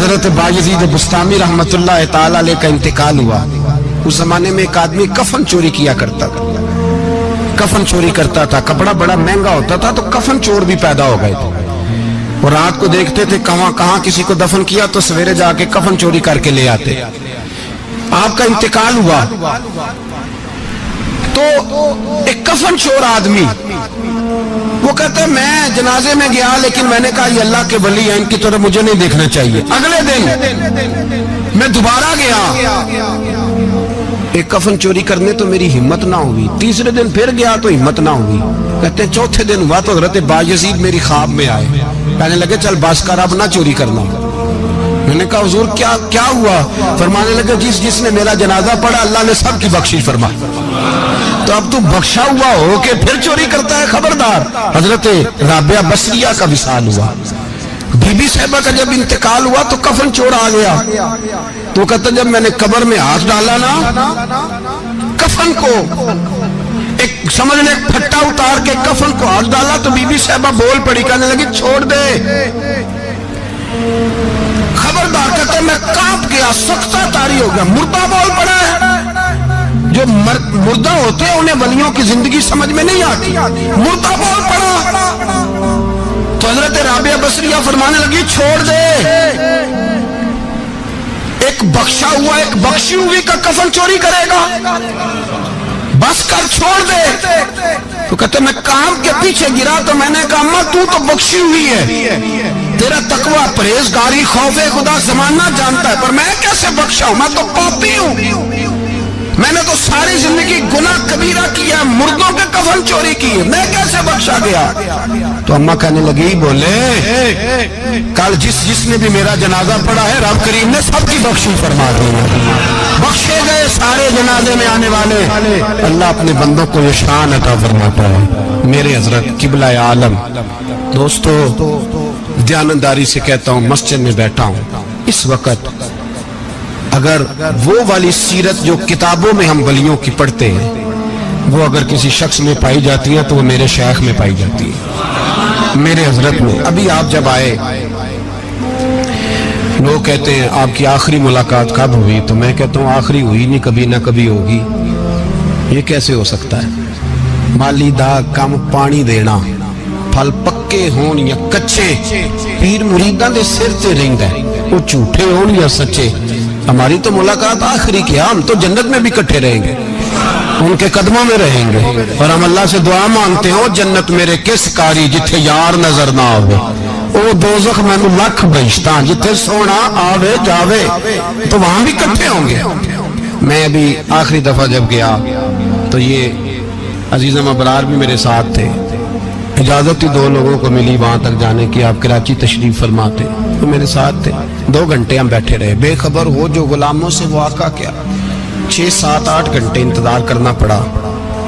حضرت बायजीद बुस्तामी रहमतुल्लाह ताला अलैह का इंतकाल हुआ। उस जमाने में एक आदमी कफन चोरी किया करता था, कफन चोरी करता था, कपड़ा बड़ा महंगा होता था, तो कफन चोर भी पैदा हो गए थे। और रात को देखते थे कहाँ किसी को दफन किया तो सवेरे जाके कफन चोरी करके ले आते। आपका इंतकाल हुआ तो एक कफन चोर आदमी वो कहता है मैं जनाजे में गया, लेकिन मैंने कहा ये अल्लाह के वली हैं, इनकी तरफ मुझे नहीं देखना चाहिए। अगले दिन मैं दोबारा गया, एक कफन चोरी करने तो मेरी हिम्मत ना हुई। तीसरे दिन फिर गया तो हिम्मत ना हुई। कहते हैं चौथे दिन हुआ तो हजरत बायजीद मेरी ख्वाब में आए, कहने लगे चल बस कर, अब ना चोरी करना। मैंने कहा हुजूर क्या हुआ? फरमाने लगे जिसने मेरा जनाजा पढ़ा अल्लाह ने सबकी बख्शिश फरमा। तो अब तू बख्शा हुआ हो कि फिर चोरी करता है, खबरदार। हजरत राबिया बसरिया का विसाल हुआ। बीबी साहिबा का जब इंतकाल हुआ तो कफन चोर आ गया। तो कहता जब मैंने कब्र में हाथ डाला ना, कफन को एक समझ ले फट्टा उतार के कफन को हाथ डाला तो बीबी साहिबा बोल पड़ी, कहने लगी छोड़ दे, खबरदार। कहते मैं कांप गया, सख्ता तारी हो गया। मुर्दा बोल पड़ा है। जो मुर्दा होते हैं उन्हें वलियों की जिंदगी समझ में नहीं आती, मुर्दा बोल पड़ा। तो हजरत राबिया बसरिया फरमाने लगी छोड़ दे, एक बख्शा हुआ एक बख्शी हुई का कफन चोरी करेगा, बस कर, छोड़ दे। तो कहते मैं काम के पीछे गिरा तो मैंने कहा अम्मा तू तो बख्शी हुई है, तेरा तकवा परहेजगारी खौफे खुदा जमाना जानता है, पर मैं कैसे बख्शा हूं? मैं तो पापी हूं, मैंने तो सारी जिंदगी गुनाह कबीरा किया, मुर्दों के कफन चोरी किए, मैं कैसे बख्शा गया? तो अम्मा कहने लगी बोले कल जिसने भी मेरा जनाजा पढ़ा है रब करीम ने सबकी बख्शिश फरमा दी, बख्शे गए सारे जनाजे में आने वाले। अल्लाह अपने बंदों को ये शान अता फरमाता है। मेरे हजरत किबला आलम दोस्तों, ध्यानदारी से कहता हूं, मस्जिद में बैठा हूं इस वक्त, अगर वो वाली सीरत जो किताबों में हम वलियों की पढ़ते हैं वो अगर किसी शख्स में पाई जाती है तो वो मेरे शेख में पाई जाती है, मेरे हजरत में। अभी आप जब आए लोग कहते हैं आपकी आखिरी मुलाकात कब हुई, तो मैं कहता हूँ आखिरी हुई नहीं, कभी ना कभी होगी। ये कैसे हो सकता है? माली दा कम पानी देना, फल पक्के होन या कच्चे, पीर मुरीदां दे सिर ते रहिंदा है, वो झूठे होन या सच्चे। हमारी तो मुलाकात आखिरी की, हम तो जन्नत में भी इकट्ठे रहेंगे, उनके कदमों में रहेंगे। और हम अल्लाह से दुआ मांगते हैं जन्नत मेरे किस कारी जिथे यार नजर ना आवे, ओ दोज़ख मैनू लख बहिश्तां जिथे सोना आवे जावे, तो वहां भी इकट्ठे होंगे। मैं अभी आखिरी दफा जब गया तो ये अजीज़म अबरार भी मेरे साथ थे, इजाजत ही 2 लोगों को मिली वहां तक जाने की, आप कराची तशरीफ फरमाते तो मेरे साथ थे। 2 घंटे हम बैठे रहे, बेखबर हो जो गुलामों से वो आका क्या। 6, 7, 8 घंटे इंतजार करना पड़ा,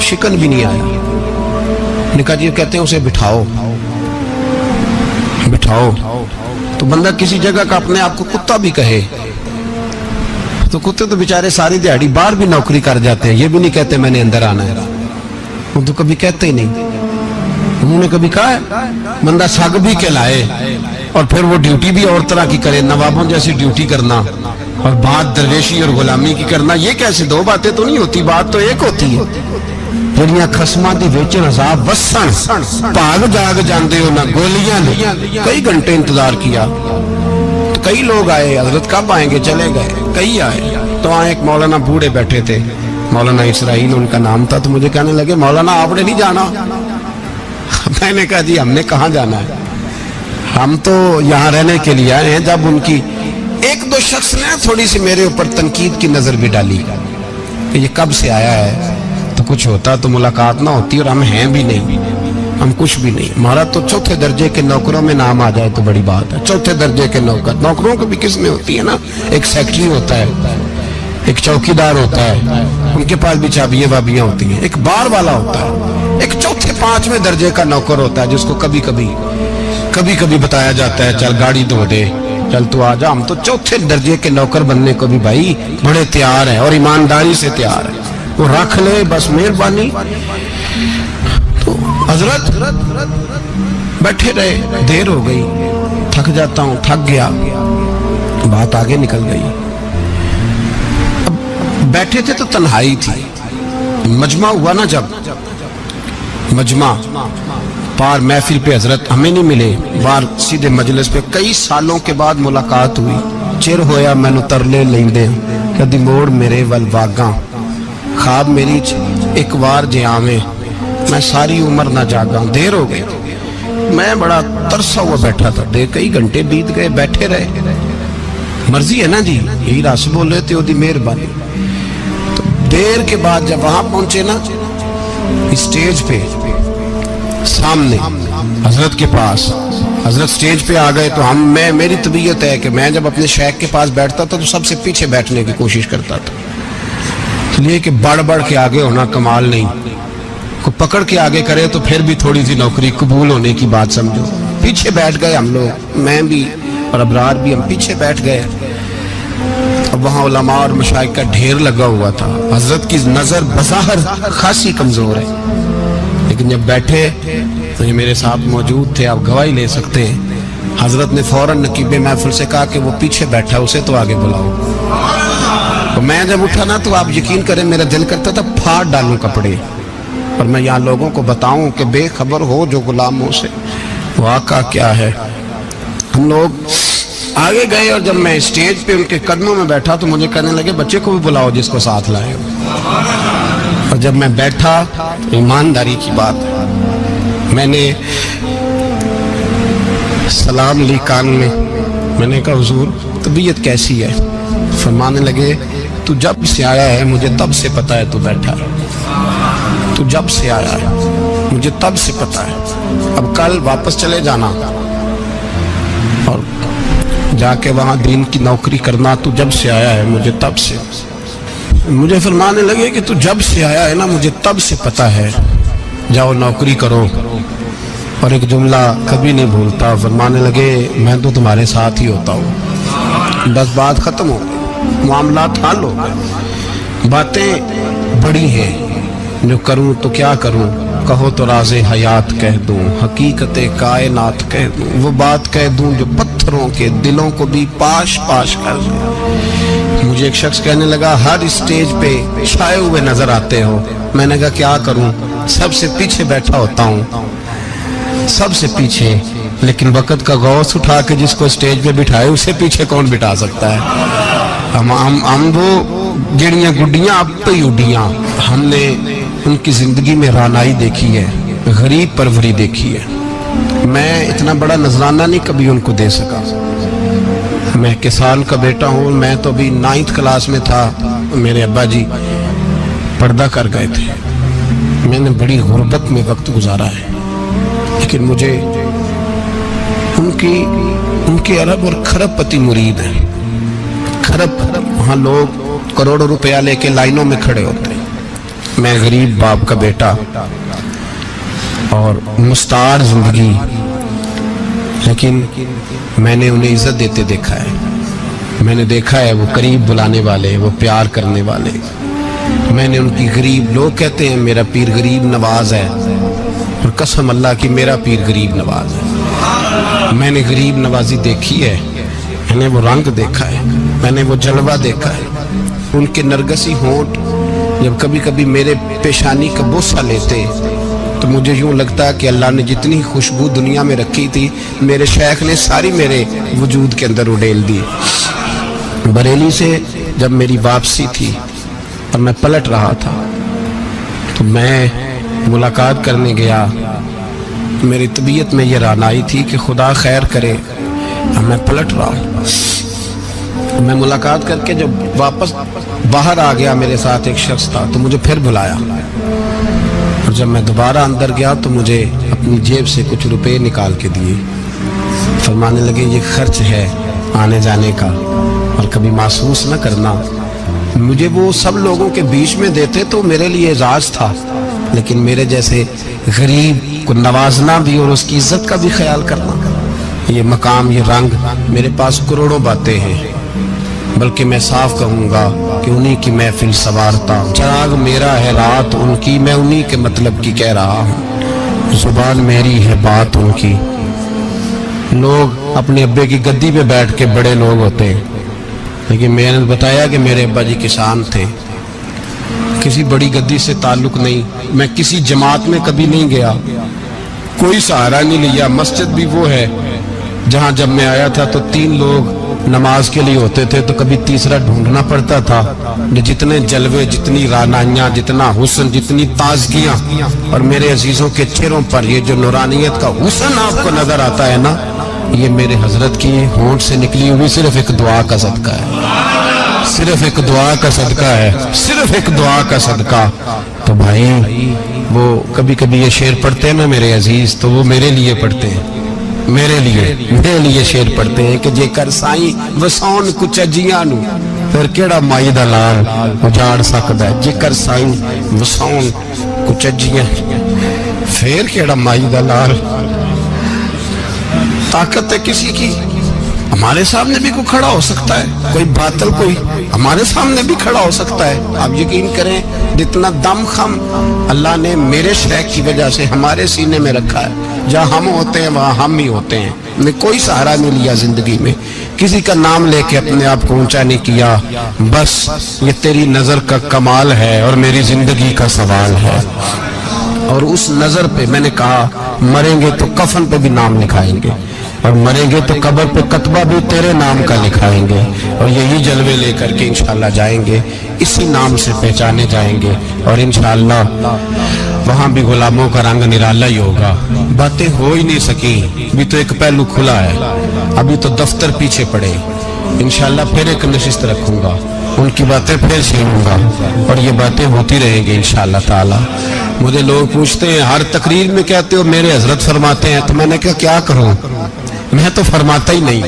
शिकन भी नहीं आया। निका जी कहते हैं उसे बिठाओ बिठाओ, तो बंदा किसी जगह का अपने आप को कुत्ता भी कहे तो कुत्ते तो बेचारे सारी दिहाड़ी बाहर भी नौकरी कर जाते हैं, ये भी नहीं कहते मैंने अंदर आना है, वो तो कभी कहते ही नहीं। उन्होंने कभी कहा है बंदा सग भी कहलाए और फिर वो ड्यूटी भी और तरह की करे, नवाबों जैसी ड्यूटी करना और बात दरवेशी और गुलामी की करना, ये कैसे? 2 बातें तो नहीं होती, बात तो एक होती है। जड़ियां खसमां दी विच अज़ाब वसन भाग जाग जांदे हो ना गोलियां ने। कई घंटे इंतजार किया, तो कई लोग आए, हजरत कब आएंगे, चले गए, कई आए। तो वहां एक मौलाना बूढ़े बैठे थे, मौलाना इसराइल उनका नाम था। तो मुझे कहने लगे मौलाना आपने नहीं जाना? मैंने कहा जी हमने कहाँ जाना है, हम तो यहाँ रहने के लिए आए हैं। जब उनकी 1-2 शख्स ने थोड़ी सी मेरे ऊपर तनकीद की नजर भी डाली कि ये कब से आया है, तो कुछ होता तो मुलाकात ना होती, और हम हैं भी नहीं, हम कुछ भी नहीं। हमारा तो 4थे दर्जे के नौकरों में नाम आ जाए तो बड़ी बात है। 4थे दर्जे के नौकरों को भी किस में होती है ना, एक सेक्रेटरी होता है, एक चौकीदार होता है, उनके पास भी चाबियां बाबियां होती हैं, एक बार वाला होता है, एक 4थे 5वें दर्जे का नौकर होता है जिसको कभी कभी बताया जाता है चल गाड़ी धो दे, चल तू आ जा। हम तो 4थे दर्जे के नौकर बनने को भी भाई बड़े तैयार हैं और ईमानदारी से तैयार है, वो रख ले बस मेहरबानी। तो हजरत बैठे रहे, देर हो गई, थक जाता हूं, थक गया। बात आगे निकल गई। अब बैठे थे तो तन्हाई थी, मजमा हुआ ना जब, मजमा पार महफिल पे हजरत हमें नहीं मिले, बाहर सीधे मजलिस पे कई सालों के बाद मुलाकात हुई। चिर होया मैनू तरले लेंदे कदी मोड़ मेरे वल वागा, ख्वाब मेरी एक बार जे आवे मैं सारी उम्र ना जागा। देर हो गई, मैं बड़ा तरसा हुआ बैठा था, कई घंटे बीत गए, बैठे रहे। मर्जी है ना जी, यही रस बोले थे ओदी मेहरबानी। तो देर के बाद जब वहां पहुंचे ना स्टेज पे सामने हजरत के पास, हजरत स्टेज पे आ गए तो मेरी तबीयत है कि मैं जब अपने शेख के पास बैठता था तो सबसे पीछे बैठने की कोशिश करता था, इसलिए कि बढ़ बढ़ के आगे होना कमाल नहीं, को पकड़ के आगे करे तो फिर भी थोड़ी सी नौकरी कबूल होने की बात समझो। पीछे बैठ गए हम लोग, मैं भी और अबरार भी, हम पीछे बैठ गए। अब वहाँ उलमा और मशाइख का ढेर लगा हुआ था। हजरत की नजर बज़ाहिर खासी कमजोर है, लेकिन जब बैठे तो ये मेरे साथ मौजूद थे, आप गवाही ले सकते हैं। हजरत ने फौरन नकीबे महफिल से कहा कि वो पीछे बैठा, उसे तो आगे बुलाओ। तो मैं जब उठा ना तो आप यकीन करें मेरा दिल करता था फाड़ डालूं कपड़े, और मैं यहाँ लोगों को बताऊं कि बेखबर हो जो गुलामों से वो आका क्या है। हम लोग आगे गए और जब मैं स्टेज पे उनके कदमों में बैठा तो मुझे कहने लगे बच्चे को भी बुलाओ जिसको साथ लाए हो। और जब मैं बैठा तो ईमानदारी की बात है, मैंने सलाम ली कान में, मैंने कहा हुजूर तबीयत कैसी है? फरमाने लगे तू जब से आया है मुझे तब से पता है तू बैठा है, तू जब से आया है मुझे तब से पता है। अब कल वापस चले जाना और जाके वहां दीन की नौकरी करना, तू जब से आया है मुझे तब से। मुझे फरमाने लगे कि तू जब से आया है ना मुझे तब से पता है, जाओ नौकरी करो। और एक जुमला कभी नहीं भूलता, फरमाने लगे मैं तो तुम्हारे साथ ही होता हूँ। बस बात खत्म हो गई, मामलात हल हो गए। बातें बड़ी हैं, जो करूँ तो क्या करूँ, कहो तो राज़े हयात कह दूँ, हकीकत कायनात कह दूँ, वो बात कह दूँ जो पत्थरों के दिलों को भी पाश पाश कर दे। मुझे एक शख्स कहने लगा हर स्टेज पे छाए हुए नजर आते हो। मैंने कहा क्या करूँ, सबसे पीछे बैठा होता हूँ, सबसे पीछे, लेकिन वक़्त का गौस उठा के जिसको स्टेज पे बिठाए उसे पीछे कौन बिठा सकता है। हम वो गिड़ियाँ गुड्डियाँ अब तो ही उड्डियाँ। हमने उनकी जिंदगी में रानाई देखी है, गरीब परवरी देखी है। मैं इतना बड़ा नजराना नहीं कभी उनको दे सका। मैं किसान का बेटा हूँ, मैं तो अभी 9th क्लास में था, मेरे अब्बा जी पर्दा कर गए थे। मैंने बड़ी गुर्बत में वक्त गुजारा है, लेकिन मुझे उनके अरब और खरब पति मुरीद हैं। खरब वहाँ लोग करोड़ों रुपया लेके लाइनों में खड़े होते हैं। मैं गरीब बाप का बेटा और मुस्तार जिंदगी, लेकिन मैंने उन्हें इज्जत देते देखा है। मैंने देखा है वो करीब बुलाने वाले, वो प्यार करने वाले। मैंने उनकी गरीब, लोग कहते हैं मेरा पीर गरीब नवाज है, और कसम अल्लाह की मेरा पीर गरीब नवाज है। मैंने गरीब नवाजी देखी है, मैंने वो रंग देखा है, मैंने वो जलवा देखा है। उनके नरगसी होंठ जब कभी कभी मेरे पेशानी का बोसा लेते तो मुझे यूं लगता कि अल्लाह ने जितनी खुशबू दुनिया में रखी थी मेरे शेख ने सारी मेरे वजूद के अंदर उड़ेल दी। बरेली से जब मेरी वापसी थी और मैं पलट रहा था तो मैं मुलाकात करने गया। मेरी तबीयत में ये रानाई थी कि खुदा खैर करे, मैं पलट रहा हूँ। मैं मुलाकात करके जब वापस बाहर आ गया, मेरे साथ एक शख्स था, तो मुझे फिर बुलाया। और जब मैं दोबारा अंदर गया तो मुझे अपनी जेब से कुछ रुपए निकाल के दिए। फरमाने लगे ये खर्च है आने जाने का, और कभी महसूस न करना। मुझे वो सब लोगों के बीच में देते तो मेरे लिए एजाज था, लेकिन मेरे जैसे गरीब को नवाजना भी और उसकी इज्जत का भी ख्याल करना, ये मकाम, ये रंग, मेरे पास करोड़ों बातें हैं। बल्कि मैं साफ कहूँगा कि उन्हीं की महफिल सवारता हूँ। चिराग मेरा है रात उनकी, मैं उन्हीं के मतलब की कह रहा हूँ। जुबान मेरी है बात उनकी, लोग अपने अब्बे की गद्दी पे बैठ के बड़े लोग होते हैं, लेकिन मैंने बताया कि मेरे अब्बा जी किसान थे, किसी बड़ी गद्दी से ताल्लुक नहीं, मैं किसी जमात में कभी नहीं गया, कोई सहारा नहीं लिया। मस्जिद भी वो है जहां जब मैं आया था तो 3 लोग नमाज के लिए होते थे, तो कभी तीसरा ढूंढना पड़ता था। जितने जलवे, जितनी रानाइयाँ, जितना हुस्न, जितनी ताजगियाँ, और मेरे अजीजों के चेहरों पर ये जो नूरानियत का हुस्न आपको नजर आता है ना, ये मेरे हजरत की होंठ से निकली हुई सिर्फ एक दुआ का सदका है, सिर्फ एक दुआ का सदका है, सिर्फ एक दुआ का सदका। तो भाई वो कभी कभी ये शेर पढ़ते हैं ना मेरे अजीज, तो वो मेरे लिए पढ़ते हैं, मेरे लिए शेर पढ़ते हैं कि जेकर साईं वसाउन कुचजियां नू फिर केड़ा माई दा लाल उजाड़ सकदा है। जेकर साईं वसाउन कुचजियां फिर केड़ा माई दा लाल। ताकत है किसी की, हमारे सामने भी कोई खड़ा हो सकता है, कोई बातिल कोई हमारे सामने भी खड़ा हो सकता है। आप यकीन करें जितना दम खम अल्लाह ने मेरे शैख की वजह से हमारे सीने में रखा है, जहाँ हम होते हैं वहाँ हम ही होते हैं। मैं कोई सहारा नहीं लिया जिंदगी में, किसी का नाम लेके अपने आप को ऊंचा नहीं किया। बस ये तेरी नजर का कमाल है और मेरी जिंदगी का सवाल है। और उस नजर पे मैंने कहा मरेंगे तो कफन पे भी नाम लिखाएंगे, और मरेंगे तो कब्र पे कतबा भी तेरे नाम का लिखाएंगे, और यही जलवे लेकर के इंशाल्लाह जाएंगे, इसी नाम से पहचाने जाएंगे, और इंशाल्लाह वहां भी गुलामों का रंग निराला ही होगा। बातें हो ही नहीं सकी, भी तो एक पहलू खुला है, अभी तो दफ्तर पीछे पड़े। इंशाल्लाह फिर एक नशिस्त रखूंगा, उनकी बातें फिर छेड़ूंगा, और ये बातें होती रहेंगी इंशाल्लाह ताला। मुझे लोग पूछते हैं हर तकरीर में कहते हो मेरे हजरत फरमाते हैं, तो मैंने कहा क्या करूं, मैं तो फरमाता ही नहीं।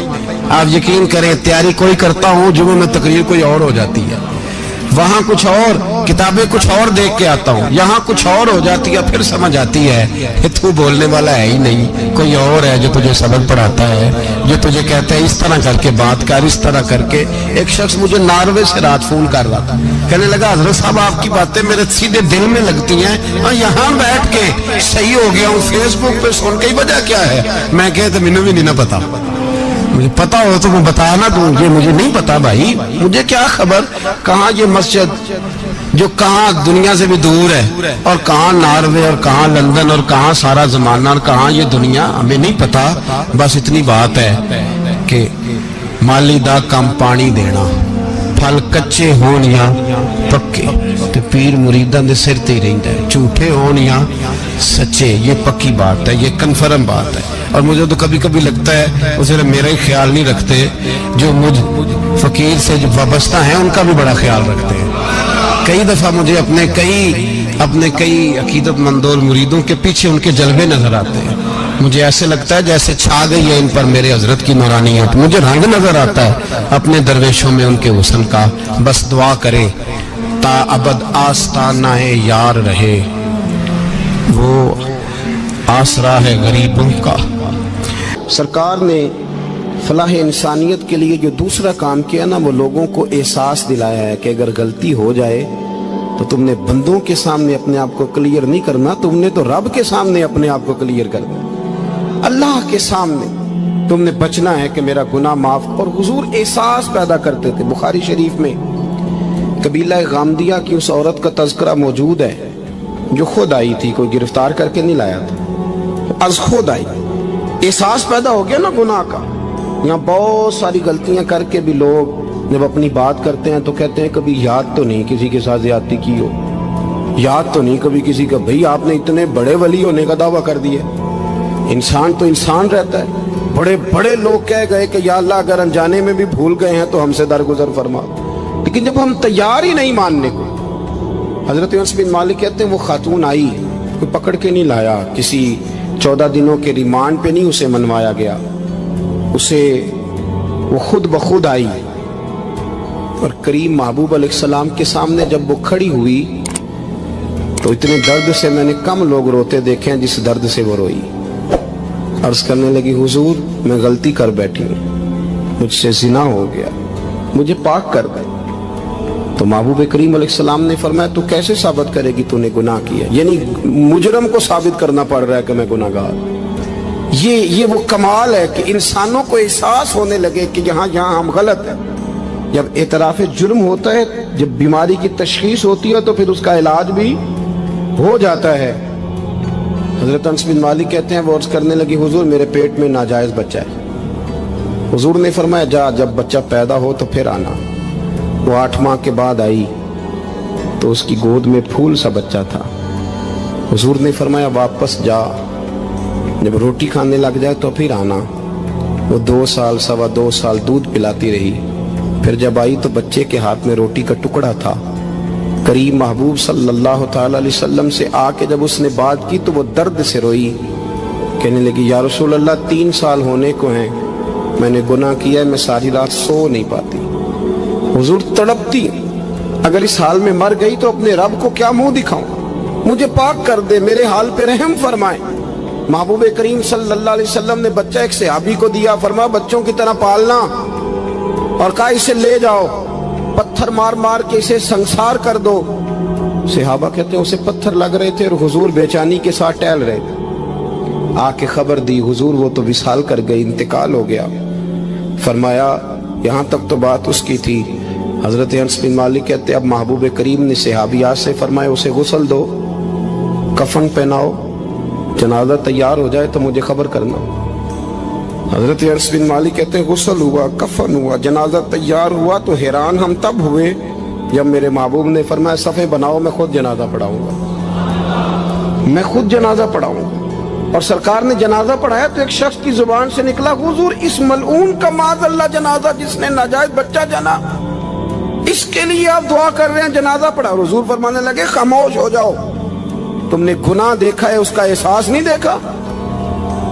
आप यकीन करें तैयारी कोई करता हूं, जुम्मे में तकरीर कोई और हो जाती है, वहां कुछ और, किताबें कुछ और देख के आता हूँ, यहाँ कुछ और हो जाती है, फिर समझ आती है तू बोलने वाला है ही नहीं, कोई और है जो तुझे सबक पढ़ाता है, जो तुझे कहता है इस तरह करके बात कर, इस तरह करके। एक शख्स मुझे नार्वे से रात फोन कर रहा था, कहने लगा हजरत साहब आपकी बातें मेरे सीधे दिल में लगती हैं, और यहाँ बैठ के सही हो गया हूँ, फेसबुक पे सुन के वजह क्या है। मैं कहता मैंने भी नहीं ना पता, मुझे पता हो तो मैं बता ना दूं, ये मुझे नहीं पता भाई, मुझे क्या खबर कहाँ ये मस्जिद जो कहाँ दुनिया से भी दूर है, और कहाँ नार्वे, और कहाँ लंदन, और कहाँ सारा जमाना, और कहाँ ये दुनिया, हमें नहीं पता। बस इतनी बात है कि माली दा कम पानी देना, फल कच्चे होन या पक्के, ते पीर मुरीदां दे सिर ते ही रहिंदा है, झूठे होन या सच्चे, ये पक्की बात है, ये कन्फर्म बात है। और मुझे तो कभी कभी लगता है वो सिर्फ मेरा ही ख्याल नहीं रखते, जो मुझ फकीर से जो वाबस्ता हैं उनका भी बड़ा ख्याल रखते हैं। कई दफा मुझे अपने कई अकीदतमंदों और मुरीदों के पीछे उनके जलवे नजर आते हैं, मुझे ऐसे लगता है जैसे छा गई है इन पर मेरे हजरत की नूरानियत, मुझे रंग नजर आता है अपने दरवेशों में उनके हुस्न का। बस दुआ करें ता अबद आस्ताना है यार रहे, वो आसरा है गरीबों का। सरकार ने फलाह इंसानियत के लिए जो दूसरा काम किया ना, वो लोगों को एहसास दिलाया है कि अगर गलती हो जाए तो तुमने बंदों के सामने अपने आप को क्लियर नहीं करना, तुमने तो रब के सामने अपने आप को क्लियर करना, अल्लाह के सामने तुमने बचना है कि मेरा गुनाह माफ। और हुजूर एहसास पैदा करते थे। बुखारी शरीफ में कबीला गामदिया की उस औरत का तज़किरा मौजूद है जो खुद आई थी, कोई गिरफ्तार करके नहीं लाया था, आज खुद आई। एहसास पैदा हो गया ना गुनाह का। यहाँ बहुत सारी गलतियां करके भी लोग जब अपनी बात करते हैं तो कहते हैं कभी याद तो नहीं किसी के साथ ज्यादती की हो, याद तो नहीं कभी किसी का, भाई आपने इतने बड़े वली होने का दावा कर दिया। इंसान तो इंसान रहता है। बड़े बड़े लोग कह गए कि या अल्लाह अगर अनजाने में भी भूल गए हैं तो हमसे दरगुजर फरमा, लेकिन जब हम तैयार ही नहीं मानने को। हजरत अनस बिन मालिक कहते हैं वो खातून आई, कोई पकड़ के नहीं लाया, किसी 14 दिनों के रिमांड पे नहीं उसे मनवाया गया, उसे वो खुद ब खुद आई और करीम महबूब अलैहिस्सलाम के सामने जब वो खड़ी हुई तो इतने दर्द से मैंने कम लोग रोते देखे हैं जिस दर्द से वो रोई। अर्ज करने लगी हुजूर मैं गलती कर बैठी हूँ, मुझसे जिना हो गया, मुझे पाक कर दे। तो महबूब करीम अलैहिस्सलाम ने फरमाया तू कैसे साबित करेगी तूने गुनाह किया, यानी मुजरम को साबित करना पड़ रहा है कि मैं गुनाहगार। یہ وہ کمال ہے کہ انسانوں کو احساس ہونے لگے کہ یہاں ہم غلط ہیں. جب اعتراف جرم ہوتا ہے، جب بیماری کی تشخیص ہوتی ہے تو پھر اس کا علاج بھی ہو جاتا ہے. حضرت انس بن مالک کہتے ہیں وہ عرض کرنے لگی حضور میرے پیٹ میں ناجائز بچہ ہے. حضور نے فرمایا جا جب بچہ پیدا ہو تو پھر آنا. وہ 8 ماہ کے بعد آئی تو اس کی گود میں پھول سا بچہ تھا. حضور نے فرمایا واپس جا، جب روٹی کھانے لگ جائے تو پھر آنا. وہ 2 سال 2.25 سال دودھ پلاتی رہی. پھر جب آئی تو بچے کے ہاتھ میں روٹی کا ٹکڑا تھا. کریم محبوب صلی اللہ تعالی علیہ وسلم سے آ کے جب اس نے بات کی تو وہ درد سے روئی، کہنے لگی یا رسول اللہ 3 سال ہونے کو ہیں، میں نے گناہ کیا ہے، میں ساری رات سو نہیں پاتی. حضور تڑپتی، اگر اس حال میں مر گئی تو اپنے رب کو کیا منہ دکھاؤں، مجھے پاک کر دے، میرے حال پہ رحم فرمائے. محبوب کریم صلی اللہ علیہ وسلم نے بچہ ایک صحابی کو دیا، فرمایا بچوں کی طرح پالنا، اور کہا اسے لے جاؤ، پتھر مار مار کے اسے سنسار کر دو. صحابہ کہتے ہیں اسے پتھر لگ رہے تھے اور حضور بے چینی کے ساتھ ٹہل رہے تھے. آ کے خبر دی حضور وہ تو وصال کر گئی، انتقال ہو گیا. فرمایا یہاں تک تو بات اس کی تھی. حضرت انس بن مالک کہتے اب محبوب کریم نے صحابیات سے فرمایا اسے غسل دو، کفن پہناؤ، جنازہ تیار ہو جائے تو مجھے خبر کرنا. حضرت انس بن مالک کہتے ہیں غسل ہوا، کفن ہوا، جنازہ تیار ہوا تو حیران ہم تب ہوئے جب میرے محبوب نے فرمایا صفحے بناؤ، میں خود جنازہ پڑھاؤں گا، میں خود جنازہ پڑھاؤں گا. اور سرکار نے جنازہ پڑھایا تو ایک شخص کی زبان سے نکلا حضور اس ملعون کا معاذ اللہ جنازہ جس نے ناجائز بچہ جنا، اس کے لیے آپ دعا کر رہے ہیں، جنازہ پڑھا. حضور فرمانے لگے خاموش ہو جاؤ، تم نے گناہ دیکھا ہے، اس کا احساس نہیں دیکھا.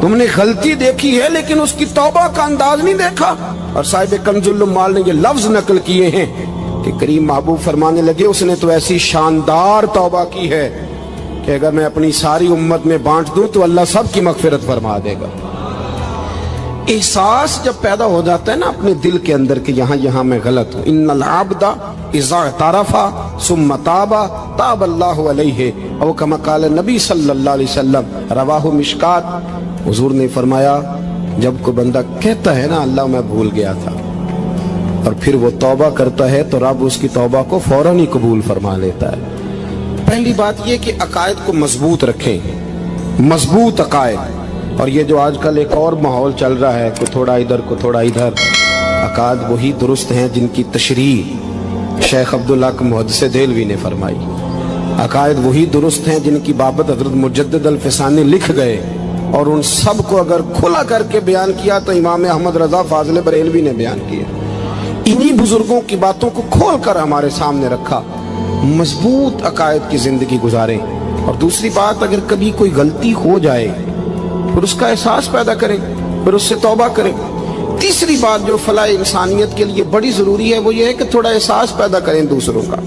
تم نے غلطی دیکھی ہے لیکن اس کی توبہ کا انداز نہیں دیکھا. اور صاحب کنز العمال نے یہ لفظ نقل کیے ہیں کہ کریم محبوب فرمانے لگے اس نے تو ایسی شاندار توبہ کی ہے کہ اگر میں اپنی ساری امت میں بانٹ دوں تو اللہ سب کی مغفرت فرما دے گا. احساس جب پیدا ہو جاتا ہے نا اپنے دل کے اندر کہ یہاں میں غلط ہوں. ان العبد اذا اعترف ثم تاب تاب اللہ علیہ او کما قال نبی صلی اللہ علیہ وسلم، رواہ مشکات. حضور نے فرمایا جب کوئی بندہ کہتا ہے نا اللہ میں بھول گیا تھا اور پھر وہ توبہ کرتا ہے تو رب اس کی توبہ کو فوراً ہی قبول فرما لیتا ہے. پہلی بات یہ کہ عقائد کو مضبوط رکھیں، مضبوط عقائد. اور یہ جو آج کل ایک اور ماحول چل رہا ہے کو تھوڑا ادھر کو تھوڑا ادھر، عقائد وہی درست ہیں جن کی تشریح شیخ عبدالحق محدث دہلوی نے فرمائی. عقائد وہی درست ہیں جن کی بابت حضرت مجدد الفسانی لکھ گئے، اور ان سب کو اگر کھلا کر کے بیان کیا تو امام احمد رضا فاضل بریلوی نے بیان کیا. انہی بزرگوں کی باتوں کو کھول کر ہمارے سامنے رکھا. مضبوط عقائد کی زندگی گزاریں. اور دوسری بات اگر کبھی کوئی غلطی ہو جائے پھر اس کا احساس پیدا کریں، پھر اس سے توبہ کریں. تیسری بات جو فلاح انسانیت کے لیے بڑی ضروری ہے وہ یہ ہے کہ تھوڑا احساس پیدا کریں دوسروں کا.